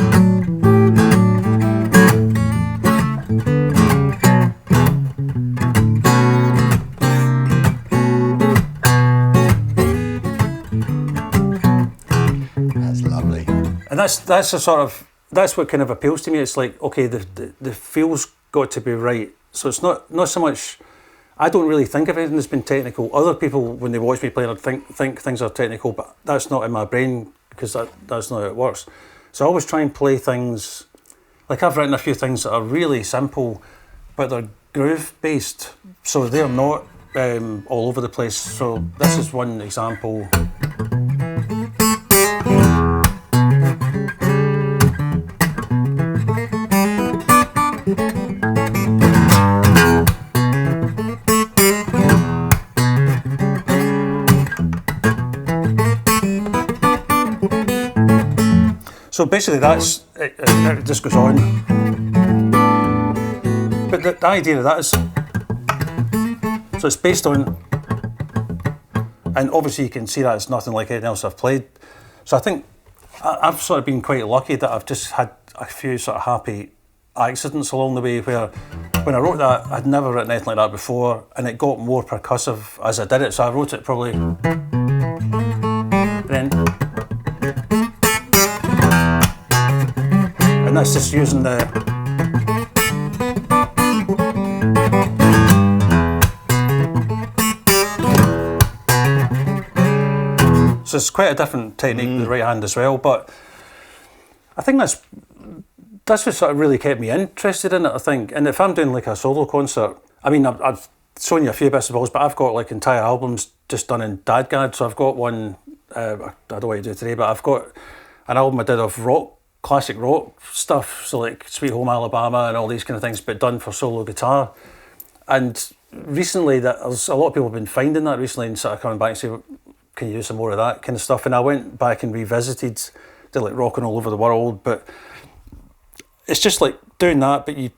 That's what kind of appeals to me. It's like, okay, the feel's got to be right, So it's not so much. I don't really think of anything as being technical. Other people, when they watch me play, think things are technical, but that's not in my brain because that's not how it works. So I always try and play things. Like I've written a few things that are really simple, but they're groove based, so they're not all over the place. So this is one example. So basically that's, it just goes on. But the idea of that is, so it's based on, and obviously you can see that it's nothing like anything else I've played. So I think I've sort of been quite lucky that I've just had a few sort of happy accidents along the way where when I wrote that, I'd never written anything like that before, and it got more percussive as I did it. So I wrote it probably, and that's just using the, so it's quite a different technique with the right hand as well, but I think that's what sort of really kept me interested in it, I think. And if I'm doing like a solo concert, I mean, I've shown you a few bits of balls, but I've got like entire albums just done in DADGAD. So I've got one, I don't know what to do today, but I've got an album I did of rock, classic rock stuff. So like Sweet Home Alabama and all these kind of things, but done for solo guitar. And recently, there's a lot of people have been finding that recently and sort of coming back and saying, can you do some more of that kind of stuff? And I went back and revisited, did like Rockin' All Over the World, but it's just like doing that, but you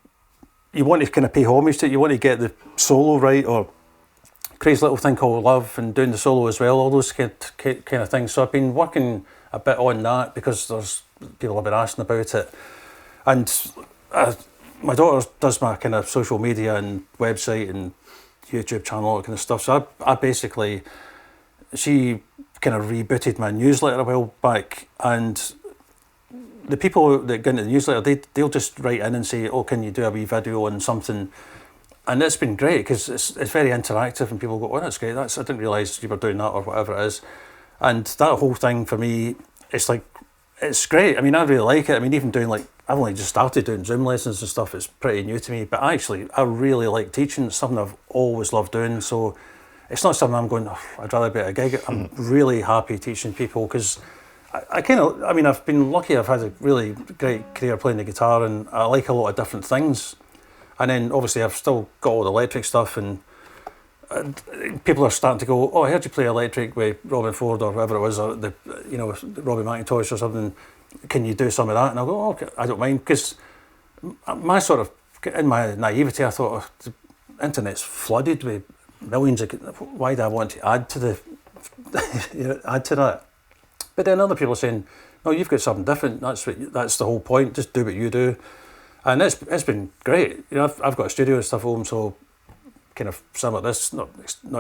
want to kind of pay homage to it. You want to get the solo right, or Crazy Little Thing Called Love, and doing the solo as well, all those kind of things. So I've been working a bit on that because there's people have been asking about it. And my daughter does my kind of social media and website and YouTube channel, all that kind of stuff. So I basically, she kind of rebooted my newsletter a while back, and the people that go into the newsletter, they'll just write in and say, oh, can you do a wee video on something? And it's been great because it's very interactive, and people go, oh, that's great, I didn't realise you were doing that, or whatever it is. And that whole thing for me, it's like, it's great. I mean, I really like it. I mean, even doing like, I've only just started doing Zoom lessons and stuff, it's pretty new to me, but actually I really like teaching. It's something I've always loved doing, so it's not something I'm going, oh, I'd rather be at a gig. I'm really happy teaching people because I mean, I've been lucky, I've had a really great career playing the guitar, and I like a lot of different things. And then obviously I've still got all the electric stuff, and people are starting to go, oh, I heard you play electric with Robin Ford or whoever it was, or Robbie McIntosh or something, can you do some of that? And I'll go, oh, okay, I don't mind, because my sort of, in my naivety, I thought, oh, the internet's flooded with millions of, why do I want to add to that? But then other people are saying, no, you've got something different. That's the whole point. Just do what you do, and it's been great. You know, I've got a studio and stuff at home, so kind of similar to this, not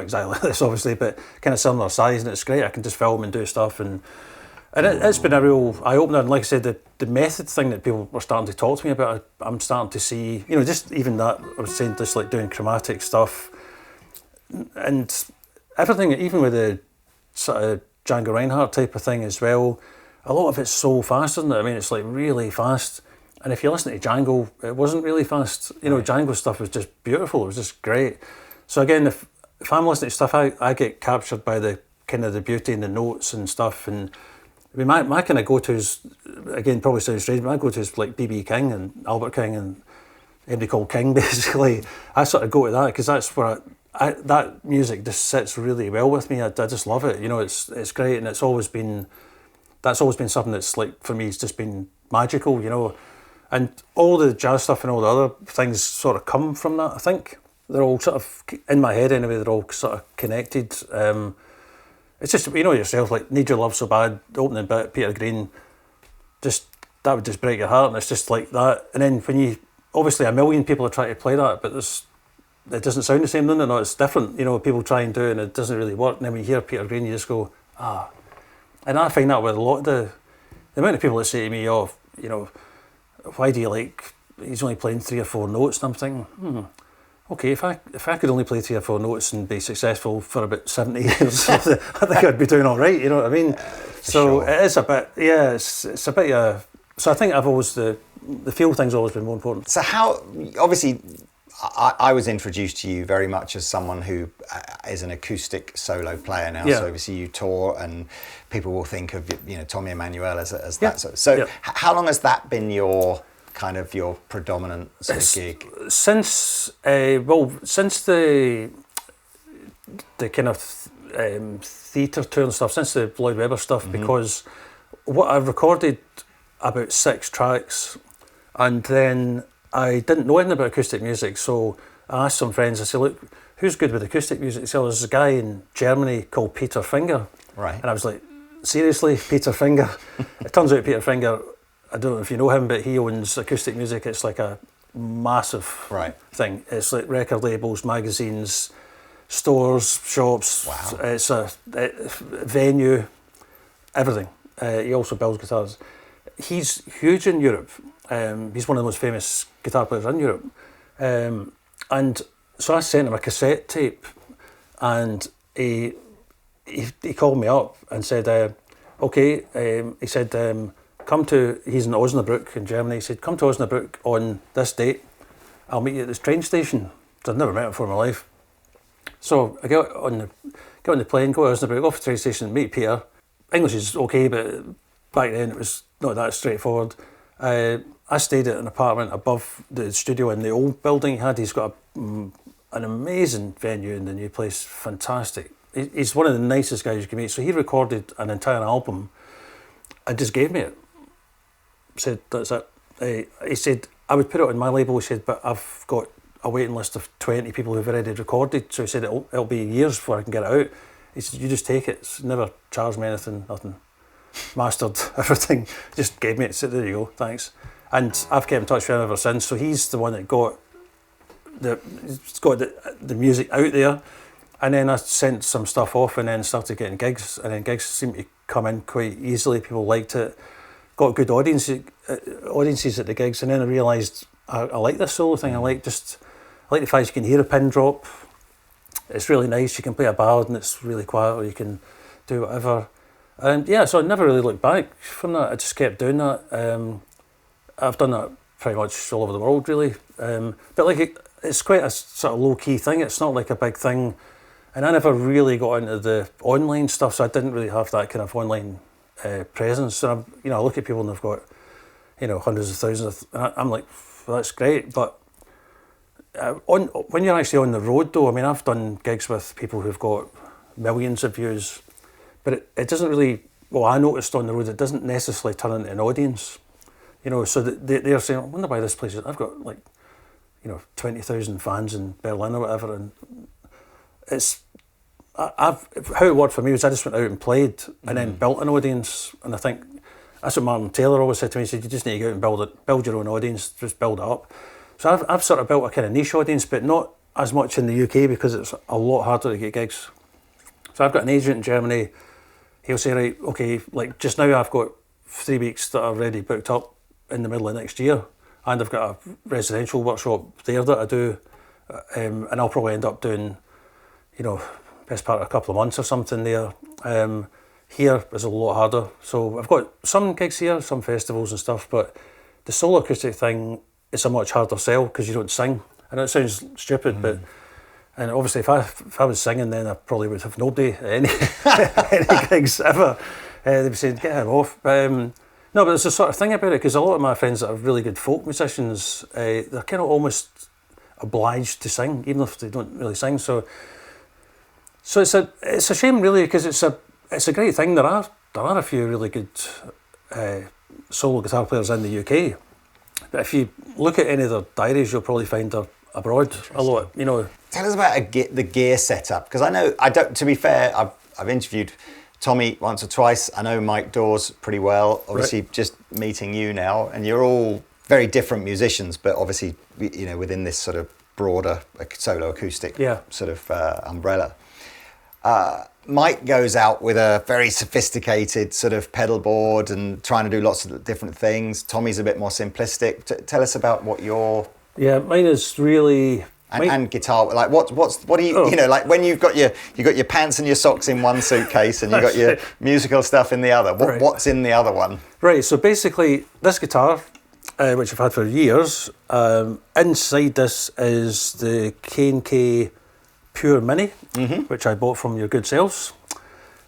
exactly like this, obviously, but kind of similar size, and it's great. I can just film and do stuff, and it's been a real eye opener. And like I said, the method thing that people were starting to talk to me about, I'm starting to see. You know, just even that I was saying, just like doing chromatic stuff, and everything, even with the sort of Django Reinhardt type of thing as well, a lot of it's so fast, isn't it? I mean, it's like really fast. And if you listen to Django, it wasn't really fast. You know, Django stuff was just beautiful. It was just great. So again, if I'm listening to stuff, I get captured by the kind of the beauty and the notes and stuff. And I mean, my kind of go-tos, again, probably sounds strange, but my go-tos like B.B. King and Albert King and anybody called King, basically. I sort of go to that because that's where that music just sits really well with me. I just love it. You know, it's great, and that's always been something that's like, for me, it's just been magical, you know. And all the jazz stuff and all the other things sort of come from that, I think. They're all sort of, in my head anyway, they're all sort of connected. It's just, you know yourself, like Need Your Love So Bad, the opening bit, Peter Green, just, that would just break your heart, and it's just like that. And then when you, obviously a million people are trying to play that, but it doesn't sound the same, doesn't it? No, it's different. You know, people try and do it and it doesn't really work. And then when you hear Peter Green, you just go, ah. And I find that with a lot of the amount of people that say to me, oh, you know, why do you like, he's only playing 3 or 4 notes? And I'm thinking, okay, if I could only play 3 or 4 notes and be successful for about 70 years, I think I'd be doing all right. You know what I mean? So sure. it is a bit, yeah. It's a bit. So I think I've always the feel thing's always been more important. So how, obviously, I was introduced to you very much as someone who is an acoustic solo player now. Yeah. So obviously you tour, and people will think of Tommy Emmanuel as that. So how long has that been your predominant sort of gig? Since the kind of theatre tour and stuff, since the Lloyd Webber stuff, because what I've recorded about 6 tracks, and then I didn't know anything about acoustic music, so I asked some friends, I said, look, who's good with acoustic music? So there's a guy in Germany called Peter Finger. Right. And I was like, seriously, Peter Finger? It turns out Peter Finger, I don't know if you know him, but he owns acoustic music. It's like a massive thing. It's like record labels, magazines, stores, shops. Wow. It's a venue, everything. He also builds guitars. He's huge in Europe. He's one of the most famous guitar players in Europe. And so I sent him a cassette tape, and he called me up and said, he said, he's in Osnabrück in Germany. He said, come to Osnabrück on this date. I'll meet you at this train station. I'd never met him before in my life. So I get on the plane, go to Osnabrück, off the train station, meet Peter. English is okay, but back then it was not that straightforward. I stayed at an apartment above the studio in the old building he had. He's got an amazing venue in the new place, fantastic. He's one of the nicest guys you can meet. So he recorded an entire album and just gave me it. Said, that's it. He said, I would put it on my label, he said, but I've got a waiting list of 20 people who've already recorded. So he said, it'll be years before I can get it out. He said, you just take it. It's never charged me anything, nothing. Mastered everything, just gave me it, said, there you go, thanks. And I've kept in touch with him ever since. So he's the one that got the music out there. And then I sent some stuff off and then started getting gigs. And then gigs seemed to come in quite easily. People liked it. Got good audiences at the gigs. And then I realised I like this solo thing. I like the fact you can hear a pin drop. It's really nice. You can play a ballad and it's really quiet, or you can do whatever. And yeah, so I never really looked back from that. I just kept doing that. I've done that pretty much all over the world, really. But like it's quite a sort of low-key thing. It's not like a big thing. And I never really got into the online stuff, so I didn't really have that kind of online presence. And I look at people and they've got, hundreds of thousands. And I'm like, well, that's great. But when you're actually on the road, though, I mean, I've done gigs with people who've got millions of views. But it doesn't really, I noticed on the road, it doesn't necessarily turn into an audience. So they're saying, I wonder why this place is, I've got 20,000 fans in Berlin or whatever. And how it worked for me was I just went out and played and then built an audience. And I think that's what Martin Taylor always said to me. He said, you just need to go out and build your own audience, just build it up. So I've sort of built a kind of niche audience, but not as much in the UK because it's a lot harder to get gigs. So I've got an agent in Germany. He'll say, right, okay, like just now I've got 3 weeks that are already booked up in the middle of next year, and I've got a residential workshop there that I do, and I'll probably end up doing, best part of a couple of months or something there. Here is a lot harder. So I've got some gigs here, some festivals and stuff, but the solo acoustic thing is a much harder sell because you don't sing. I know it sounds stupid, but and obviously if I was singing, then I probably would have nobody at any gigs ever. They'd be saying, get him off. No, but there's a sort of thing about it, because a lot of my friends that are really good folk musicians, they're kind of almost obliged to sing, even if they don't really sing. So it's a shame, really, because it's a great thing. There are a few really good solo guitar players in the UK, but if you look at any of their diaries, you'll probably find they're abroad a lot. Tell us about the gear setup, because I don't. To be fair, I've interviewed Tommy once or twice. I know Mike Dawes pretty well. Obviously, right. Just meeting you now, and you're all very different musicians, but obviously, within this sort of broader solo acoustic sort of umbrella. Mike goes out with a very sophisticated sort of pedal board and trying to do lots of different things. Tommy's a bit more simplistic. Tell us about what your... Yeah, mine is really... And guitar, like what do you, you know, like when you've got your pants and your socks in one suitcase and you've got your musical stuff in the other, what's in the other one? Right, so basically this guitar, which I've had for years, inside this is the K&K Pure Mini, which I bought from your good selves.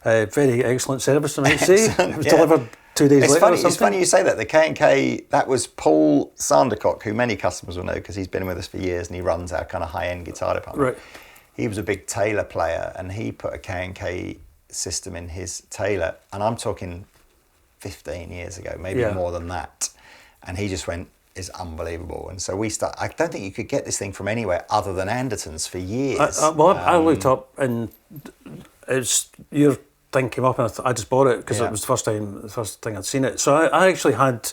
Very excellent service, I might say. It was delivered 2 days later or something. It's funny you say that. The K&K, that was Paul Sandercock, who many customers will know because he's been with us for years and he runs our kind of high-end guitar department. Right. He was a big Taylor player and he put a K&K system in his Taylor, and I'm talking 15 years ago, maybe more than that. And he just went, it's unbelievable. And so I don't think you could get this thing from anywhere other than Andertons for years. I looked up and your thing came up and I just bought it because it was the first thing I'd seen it. So I actually had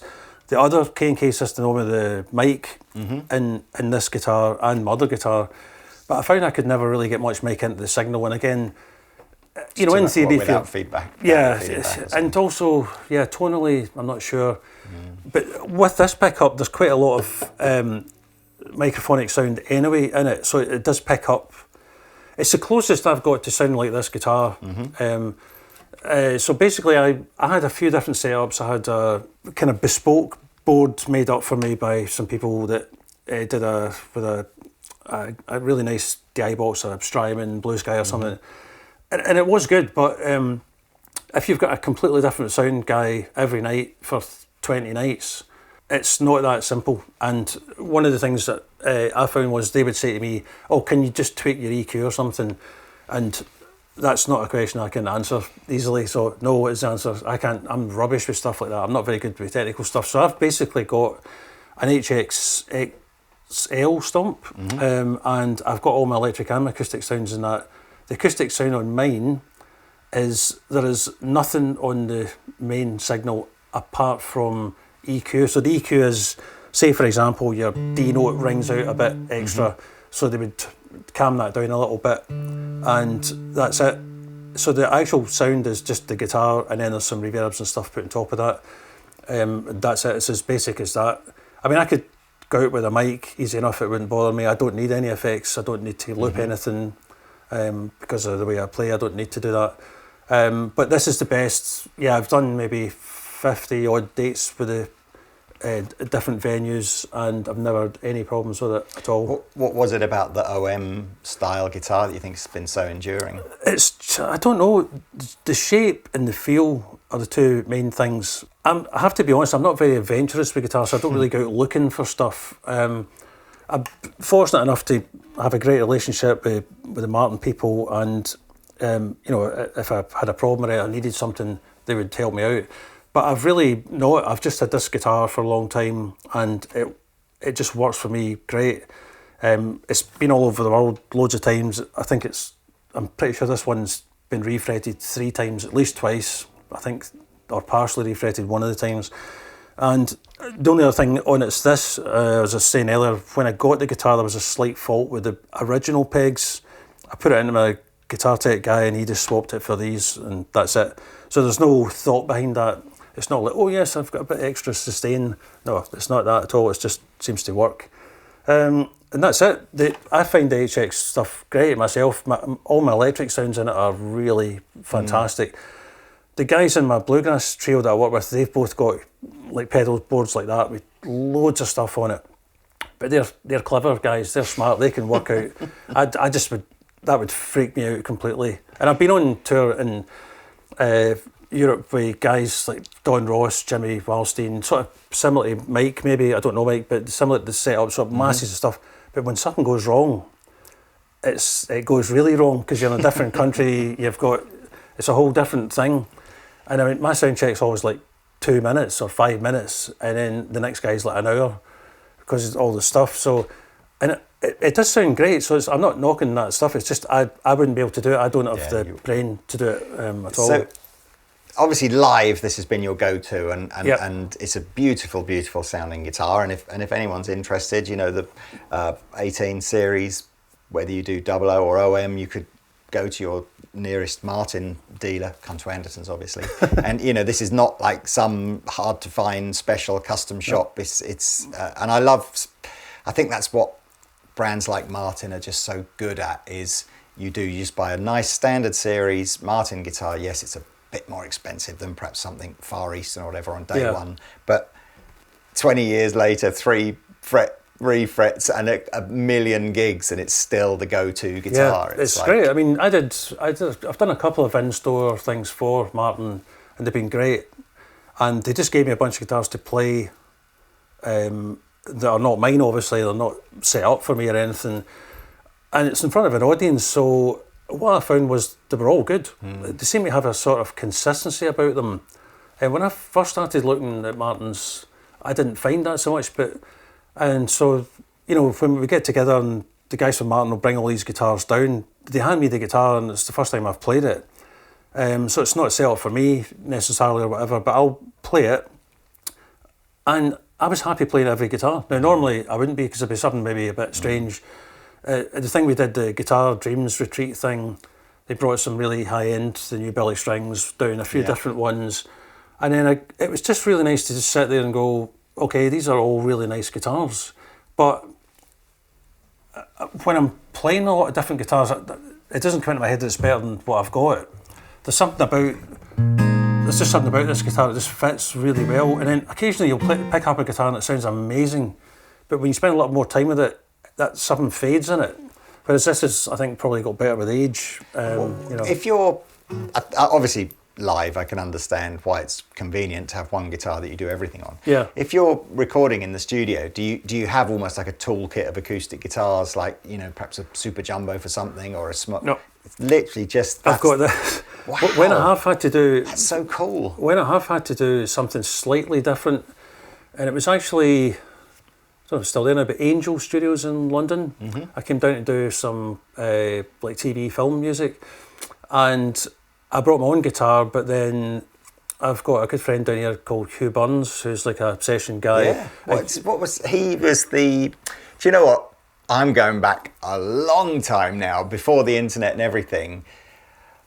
the other K&K system on with the mic in this guitar and my other guitar, but I found I could never really get much mic into the signal. And again, you know, in theory, without feedback. And also, tonally, I'm not sure. But with this pickup, there's quite a lot of microphonic sound anyway in it, so it does pick up. It's the closest I've got to sounding like this guitar. So basically, I had a few different setups. I had a kind of bespoke board made up for me by some people that did with a really nice DI box, or a Strymon Blue Sky or something. And it was good, but if you've got a completely different sound guy every night for 20 nights, it's not that simple. And one of the things that I found was they would say to me, oh, can you just tweak your EQ or something? And that's not a question I can answer easily. So no is the answer. I can't, I'm rubbish with stuff like that. I'm not very good with technical stuff. So I've basically got an HXL stomp, and I've got all my electric and my acoustic sounds in that. The acoustic sound on mine is there is nothing on the main signal apart from EQ. So the EQ is, say for example, your D note rings out a bit extra, so they would calm that down a little bit, and that's it. So the actual sound is just the guitar, and then there's some reverbs and stuff put on top of that. That's it. It's as basic as that. I mean, I could go out with a mic easy enough, it wouldn't bother me. I don't need any effects. I don't need to loop anything. Because of the way I play, I don't need to do that. But this is the best. Yeah, I've done maybe 50 odd dates with the different venues, and I've never had any problems with it at all. What was it about the OM style guitar that you think has been so enduring? I don't know. The shape and the feel are the two main things. I have to be honest, I'm not very adventurous with guitars, so I don't really go out looking for stuff. I'm fortunate enough to have a great relationship with the Martin people, and you know, if I had a problem or I needed something, they would help me out. But I've really not. I've just had this guitar for a long time, and it just works for me great. It's been all over the world loads of times. I'm pretty sure this one's been refretted 3 times, at least twice, I think, or partially refretted one of the times. And the only other thing on it's this, as I was saying earlier, when I got the guitar, there was a slight fault with the original pegs. I put it into my guitar tech guy and he just swapped it for these, and that's it. So there's no thought behind that. It's not like, oh yes, I've got a bit extra sustain. No, it's not that at all. It just seems to work. And that's it. I find the HX stuff great myself. All my electric sounds in it are really fantastic. The guys in my Bluegrass trio that I work with, they've both got like pedal boards like that with loads of stuff on it. But they're clever guys. They're smart. They can work out. That would freak me out completely. And I've been on tour in Europe with guys like Don Ross, Jimmy Wallstein, sort of similar to Mike, maybe. I don't know Mike, but similar to the setup, sort of masses of stuff. But when something goes wrong, it goes really wrong because you're in a different country. It's a whole different thing. And I mean, my sound check's always like 2 minutes or 5 minutes, and then the next guy's like an hour because it's all the stuff. So, and it does sound great. So I'm not knocking that stuff. It's just I wouldn't be able to do it. I don't have the brain to do it at all. So obviously live, this has been your go-to, and it's a beautiful, beautiful sounding guitar. And if anyone's interested, you know, the 18 series, whether you do 00 or OM, you could go to your nearest Martin dealer, come to Andertons obviously, and you know, this is not like some hard to find special custom shop. It's and I think that's what brands like Martin are just so good at is you just buy a nice standard series Martin guitar. Yes, it's a bit more expensive than perhaps something Far Eastern or whatever on day one, but 20 years later, 3 frets and a million gigs, and it's still the go-to guitar. Yeah, it's like, great. I mean, I've done a couple of in-store things for Martin, and they've been great. And they just gave me a bunch of guitars to play that are not mine, obviously. They're not set up for me or anything. And it's in front of an audience, so what I found was they were all good. They seem to have a sort of consistency about them. And when I first started looking at Martins, I didn't find that so much. And so, you know, when we get together and the guys from Martin will bring all these guitars down, they hand me the guitar and it's the first time I've played it. So it's not set up for me necessarily or whatever, but I'll play it. And I was happy playing every guitar. Now, normally I wouldn't be, because it'd be something maybe a bit strange. The thing we did, the Guitar Dreams retreat thing, they brought some really high-end, the new Billy Strings, down a few different ones. And then it was just really nice to just sit there and go, okay, these are all really nice guitars. But when I'm playing a lot of different guitars, it doesn't come into my head that it's better than what I've got. There's just something about this guitar that just fits really well. And then occasionally you'll pick up a guitar and it sounds amazing. But when you spend a lot more time with it, that something fades in it. Whereas this is, I think, probably got better with age. You know. If you're obviously live, I can understand why it's convenient to have one guitar that you do everything on. Yeah. If you're recording in the studio, do you have almost like a toolkit of acoustic guitars, like, you know, perhaps a Super Jumbo for something or a small? No. It's literally just. I've got this. Wow. When I have had to do. That's so cool. When I have had to do something slightly different, and it was actually. I don't know if it's still there now, but Angel Studios in London. I came down to do some like TV film music, and I brought my own guitar, but then I've got a good friend down here called Hugh Burns, who's like a session guy. Yeah. He was the. Do you know what? I'm going back a long time now, before the internet and everything.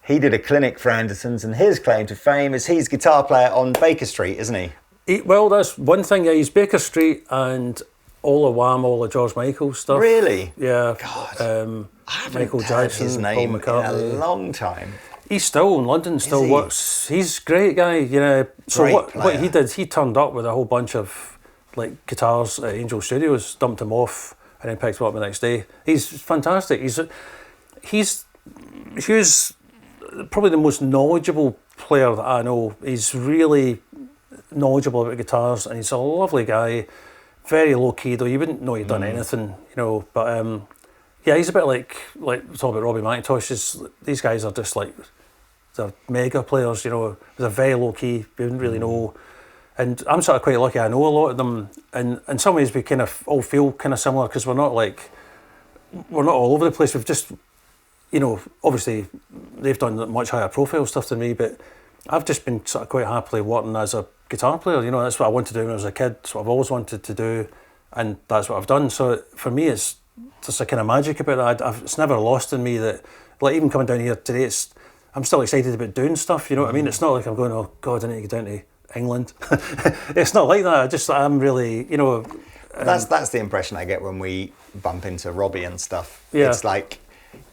He did a clinic for Andertons, and his claim to fame is he's guitar player on Baker Street, isn't he? Well, that's one thing. Yeah, he's Baker Street and all the Wham, all the George Michael stuff. Really? Yeah. God. I haven't Michael heard Jackson, his Paul name McCartney. in a long time. He's still in London, still works. He's a great guy, you know. So what he did, he turned up with a whole bunch of like guitars at Angel Studios, dumped them off, and then picked them up the next day. He's fantastic. He's probably the most knowledgeable player that I know. He's really knowledgeable about guitars, and he's a lovely guy. Very low key though. You wouldn't know he'd done anything, you know. But yeah, he's a bit like we talk about Robbie McIntosh. These guys are just like they're mega players, you know. They're very low key. You wouldn't really know. And I'm sort of quite lucky. I know a lot of them, and in some ways we kind of all feel kind of similar because we're not all over the place. We've just, you know, obviously they've done much higher profile stuff than me, but I've just been sort of quite happily working as a guitar player. You know, that's what I wanted to do when I was a kid. That's what I've always wanted to do, and that's what I've done. So for me, it's just a kind of magic about that. It's never lost in me that, like, even coming down here today, I'm still excited about doing stuff. You know what I mean? It's not like I'm going, oh God, I need to get down to England. It's not like that. I'm really, you know. That's the impression I get when we bump into Robbie and stuff. Yeah. It's like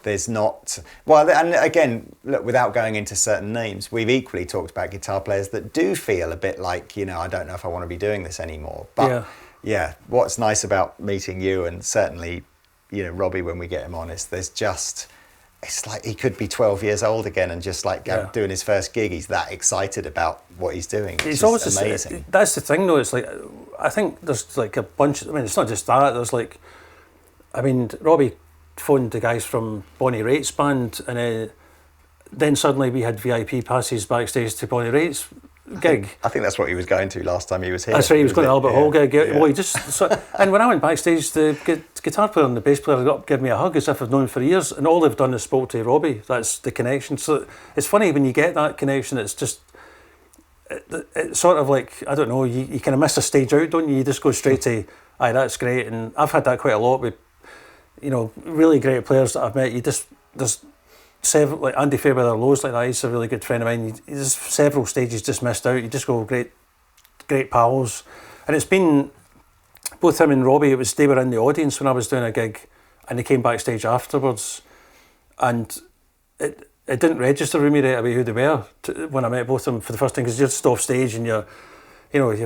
there's not. Well, and again, look, without going into certain names, we've equally talked about guitar players that do feel a bit like, you know, I don't know if I want to be doing this anymore. But yeah, what's nice about meeting you and certainly, you know, Robbie when we get him on is it's like he could be 12 years old again and just like doing his first gig. He's that excited about what he's doing. It's always amazing. That's the thing though. It's like, I think there's like a bunch, it's not just that. There's like, Robbie phoned the guys from Bonnie Raitt's band, and then suddenly we had VIP passes backstage to Bonnie Raitt's gig. I think that's what he was going to last time he was here. That's right, he was going to Albert Hall gig. Yeah. Well, and when I went backstage, the guitar player and the bass player got up, give me a hug as if I've known him for years, and all they've done is spoke to Robbie. That's the connection. So it's funny when you get that connection. It's just, it's sort of like, I don't know, you kind of miss a stage out, don't you? You just go straight to, aye, that's great. And I've had that quite a lot with, you know, really great players that I've met. There's several, like Andy Fairweather Lowe's like that. He's a really good friend of mine. There's several stages just missed out. You just go great pals. And it's been both him and Robbie. They were in the audience when I was doing a gig, and they came backstage afterwards, and it didn't register with me right away who they were when I met both of them for the first time, because you're just off stage and you're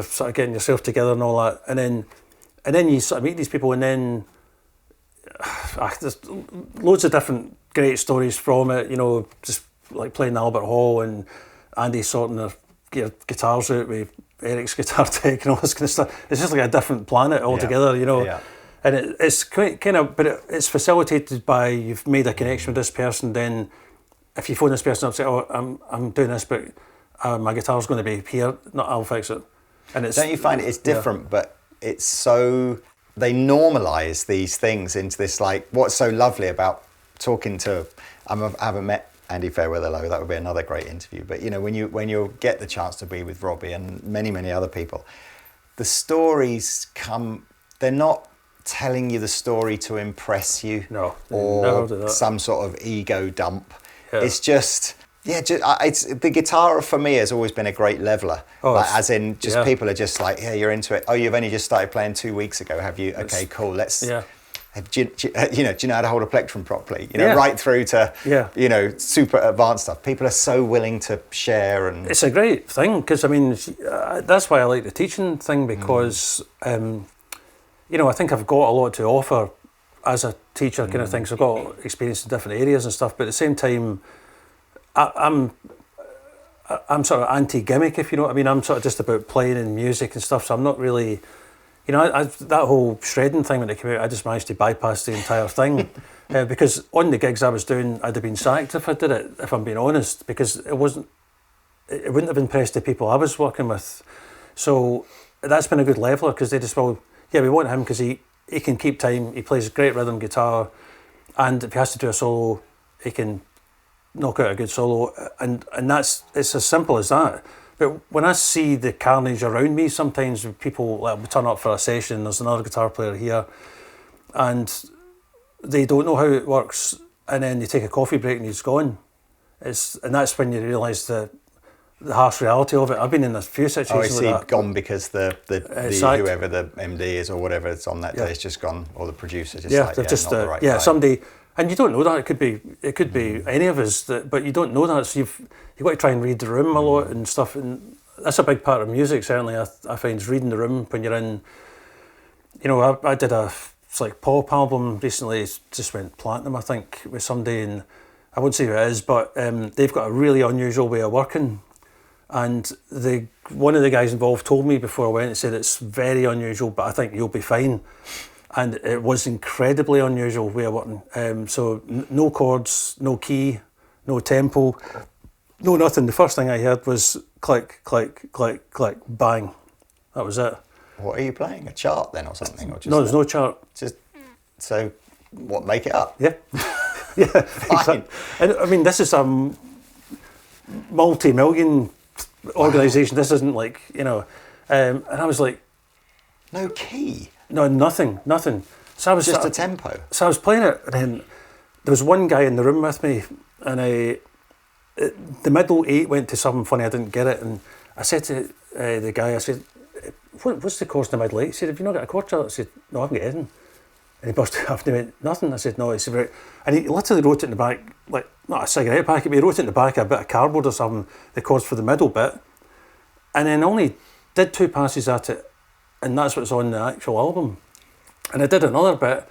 sort of getting yourself together and all that, and then you sort of meet these people, and then there's loads of different great stories from it, just like playing Albert Hall and Andy sorting their guitars out with Eric's guitar tech and all this kind of stuff. It's just like a different planet altogether, Yeah. And it's kind of, but it's facilitated by you've made a connection with this person. Then, if you phone this person up and say, "Oh, I'm doing this, but my guitar's going to be here," I'll fix it. And don't you find it's different, but it's so they normalise these things into this, like, what's so lovely about talking to. I haven't met Andy Fairweather though. That would be another great interview. But when you get the chance to be with Robbie and many other people, the stories come. They're not telling you the story to impress you, or some sort of ego dump. Yeah. It's just it's the guitar for me has always been a great leveler. As in, just people are just like, yeah, you're into it. Oh, you've only just started playing 2 weeks ago, have you? Okay, cool. Let's. Yeah. Do you know how to hold a plectrum properly? Right through to super advanced stuff. People are so willing to share, and it's a great thing, because I mean that's why I like the teaching thing, because I think I've got a lot to offer as a teacher, kind of thing. So I've got experience in different areas and stuff, but at the same time, I'm sort of anti-gimmick, if you know what I mean. I'm sort of just about playing and music and stuff, so I'm not really. That whole shredding thing when it came out, I just managed to bypass the entire thing because on the gigs I was doing, I'd have been sacked if I did it, if I'm being honest, because it wouldn't have impressed the people I was working with. So that's been a good leveler, because they just, we want him because he can keep time, he plays great rhythm guitar, and if he has to do a solo, he can knock out a good solo, and it's as simple as that. But when I see the carnage around me, sometimes people we turn up for a session, there's another guitar player here, and they don't know how it works, and then they take a coffee break and he's gone. And that's when you realise the harsh reality of it. I've been in a few situations like that. Gone because the whoever the MD is or whatever it's on that day is just gone, or the producer not the right guy. Somebody. And you don't know that. It could be any of us, but you don't know that. So you've got to try and read the room a lot and stuff. And that's a big part of music, certainly. I find is reading the room when you're in. I did a pop album recently. It just went platinum, I think, with somebody, and I won't say who it is, but they've got a really unusual way of working. And one of the guys involved told me before I went, and said it's very unusual, but I think you'll be fine. And it was incredibly unusual way of working. So no chords, no key, no tempo, no nothing. The first thing I heard was click, click, click, click, bang. That was it. What are you playing? A chart then or something? Or just no, there's no chart. So what, make it up? Yeah. Yeah. Fine. And I mean, this is a multi-million organisation. This isn't like, and I was like... No key? No, nothing. So I was just a tempo. So I was playing it, and then there was one guy in the room with me, and the middle 8 went to something funny. I didn't get it, and I said to the guy, I said, "What's the chords in the middle 8?" He said, "Have you not got a chord chart?" I said, "No, I haven't got anything." And he burst out and he went, "Nothing." I said, "No." He said, "Right." And he literally wrote it in the back, like not a cigarette packet, but he wrote it in the back, a bit of cardboard or something, the chords for the middle bit, and then only did 2 passes at it. And that's what's on the actual album. And I did another bit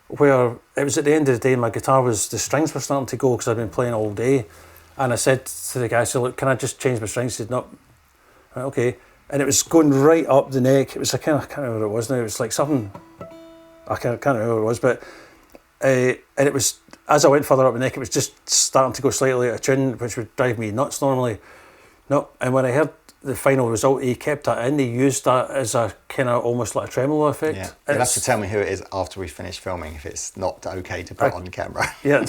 where it was at the end of the day, my guitar the strings were starting to go because I'd been playing all day. And I said to the guy, I said, "Look, can I just change my strings?" He said, "No." Right, okay. And it was going right up the neck. It was I can't remember what it was now. It was like something, I can't remember what it was, but, and it was, as I went further up the neck, it was just starting to go slightly out of tune, which would drive me nuts normally. No, and when I heard the final result, he kept that in. He used that as a kind of almost like a tremolo effect. Yeah, you'll have to tell me who it is after we finish filming if it's not okay to put on camera. Yeah,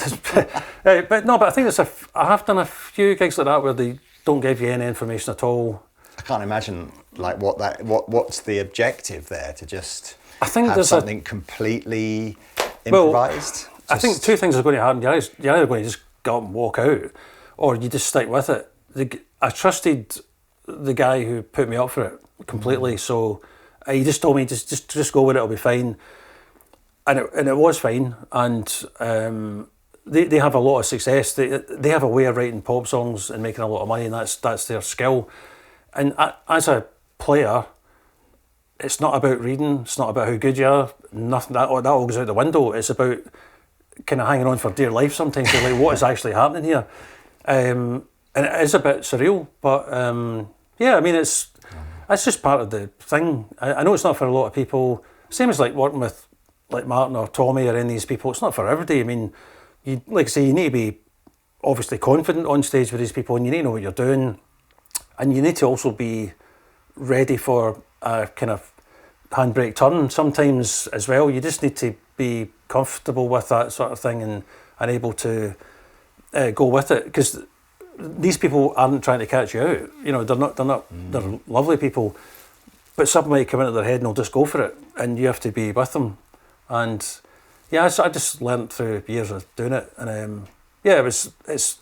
but I think I have done a few gigs like that where they don't give you any information at all. I can't imagine like what's the objective there, to just I think have there's something completely improvised. I think 2 things are going to happen. You're either going to just go up and walk out, or you just stick with it. I trusted the guy who put me up for it completely, so he just told me just go with it, it'll be fine. and it was fine, and they have a lot of success. They have a way of writing pop songs and making a lot of money, and that's their skill. And as a player, it's not about reading. It's not about how good you are. Nothing that all goes out the window. It's about kind of hanging on for dear life. Sometimes you're like, what is actually happening here? And it is a bit surreal, but yeah, I mean, it's just part of the thing. I know it's not for a lot of people. Same as like working with like Martin or Tommy or any of these people. It's not for everybody. I mean, you like I say, you need to be obviously confident on stage with these people, and you need to know what you're doing, and you need to also be ready for a kind of handbrake turn sometimes as well. You just need to be comfortable with that sort of thing and able to go with it, because these people aren't trying to catch you out. You know, they're lovely people, but something might come into their head and they'll just go for it, and you have to be with them. And yeah, I just learnt through years of doing it, and yeah, it's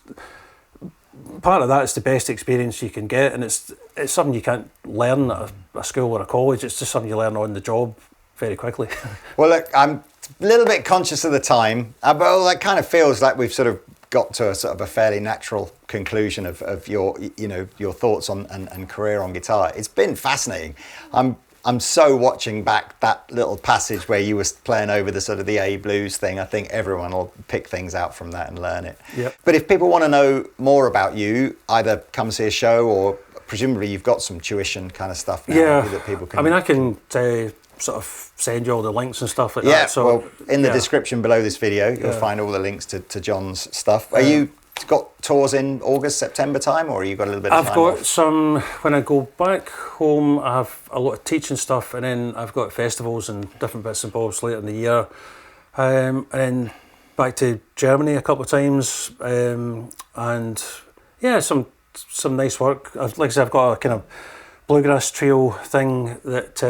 part of that is the best experience you can get, and it's something you can't learn at a school or a college. It's just something you learn on the job very quickly. Well, look, I'm a little bit conscious of the time, but it kind of feels like we've sort of got to a sort of a fairly natural conclusion of your thoughts on and career on guitar. It's been fascinating. I'm so watching back that little passage where you were playing over the sort of the A blues thing. I think everyone will pick things out from that and learn it. Yep. But if people want to know more about you, either come see a show, or presumably you've got some tuition kind of stuff now that people can... I mean, I can sort of send you all the links and stuff like that. So, well, in the description below this video, you'll find all the links to John's stuff. Are you got tours in August, September time, or you got a little bit of time I've got off? some, when I go back home, I have a lot of teaching stuff, and then I've got festivals and different bits and bobs later in the year. And then back to Germany a couple of times, and yeah, some nice work. Like I said, I've got a kind of Bluegrass trio thing that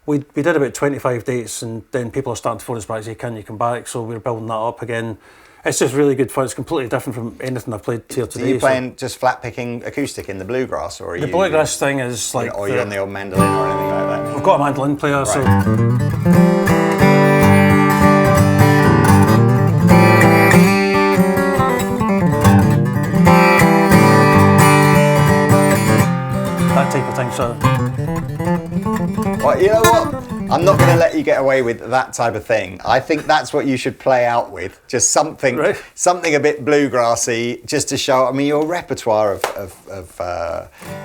we did about 25 dates, and then people are starting to phone us back and say, can you come back? So we're building that up again. It's just really good fun. It's completely different from anything I've played here today. Are you playing just flat picking acoustic in the Bluegrass, or are the Bluegrass thing is like... Or are you on the old mandolin or anything like that? I've got a mandolin player, right. so... that type of thing, so... Well, you know what? I'm not going to let you get away with that type of thing. I think that's what you should play out with. Just something a bit bluegrassy, just to show. I mean, your repertoire of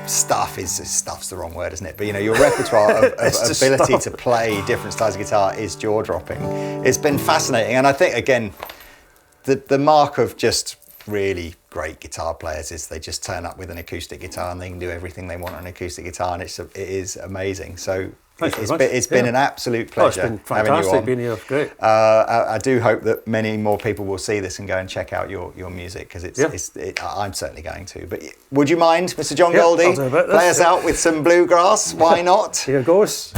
stuff's the wrong word, isn't it? But your repertoire of ability to play different styles of guitar is jaw-dropping. It's been fascinating, and I think again, the mark of just really great guitar players is they just turn up with an acoustic guitar and they can do everything they want on an acoustic guitar, and it is amazing. So it's been an absolute pleasure. It's been fantastic being here. Great. I do hope that many more people will see this and go and check out your music, because I'm certainly going to. But would you mind, Mr. John Goldie, play us out with some Bluegrass? Why not? Here goes.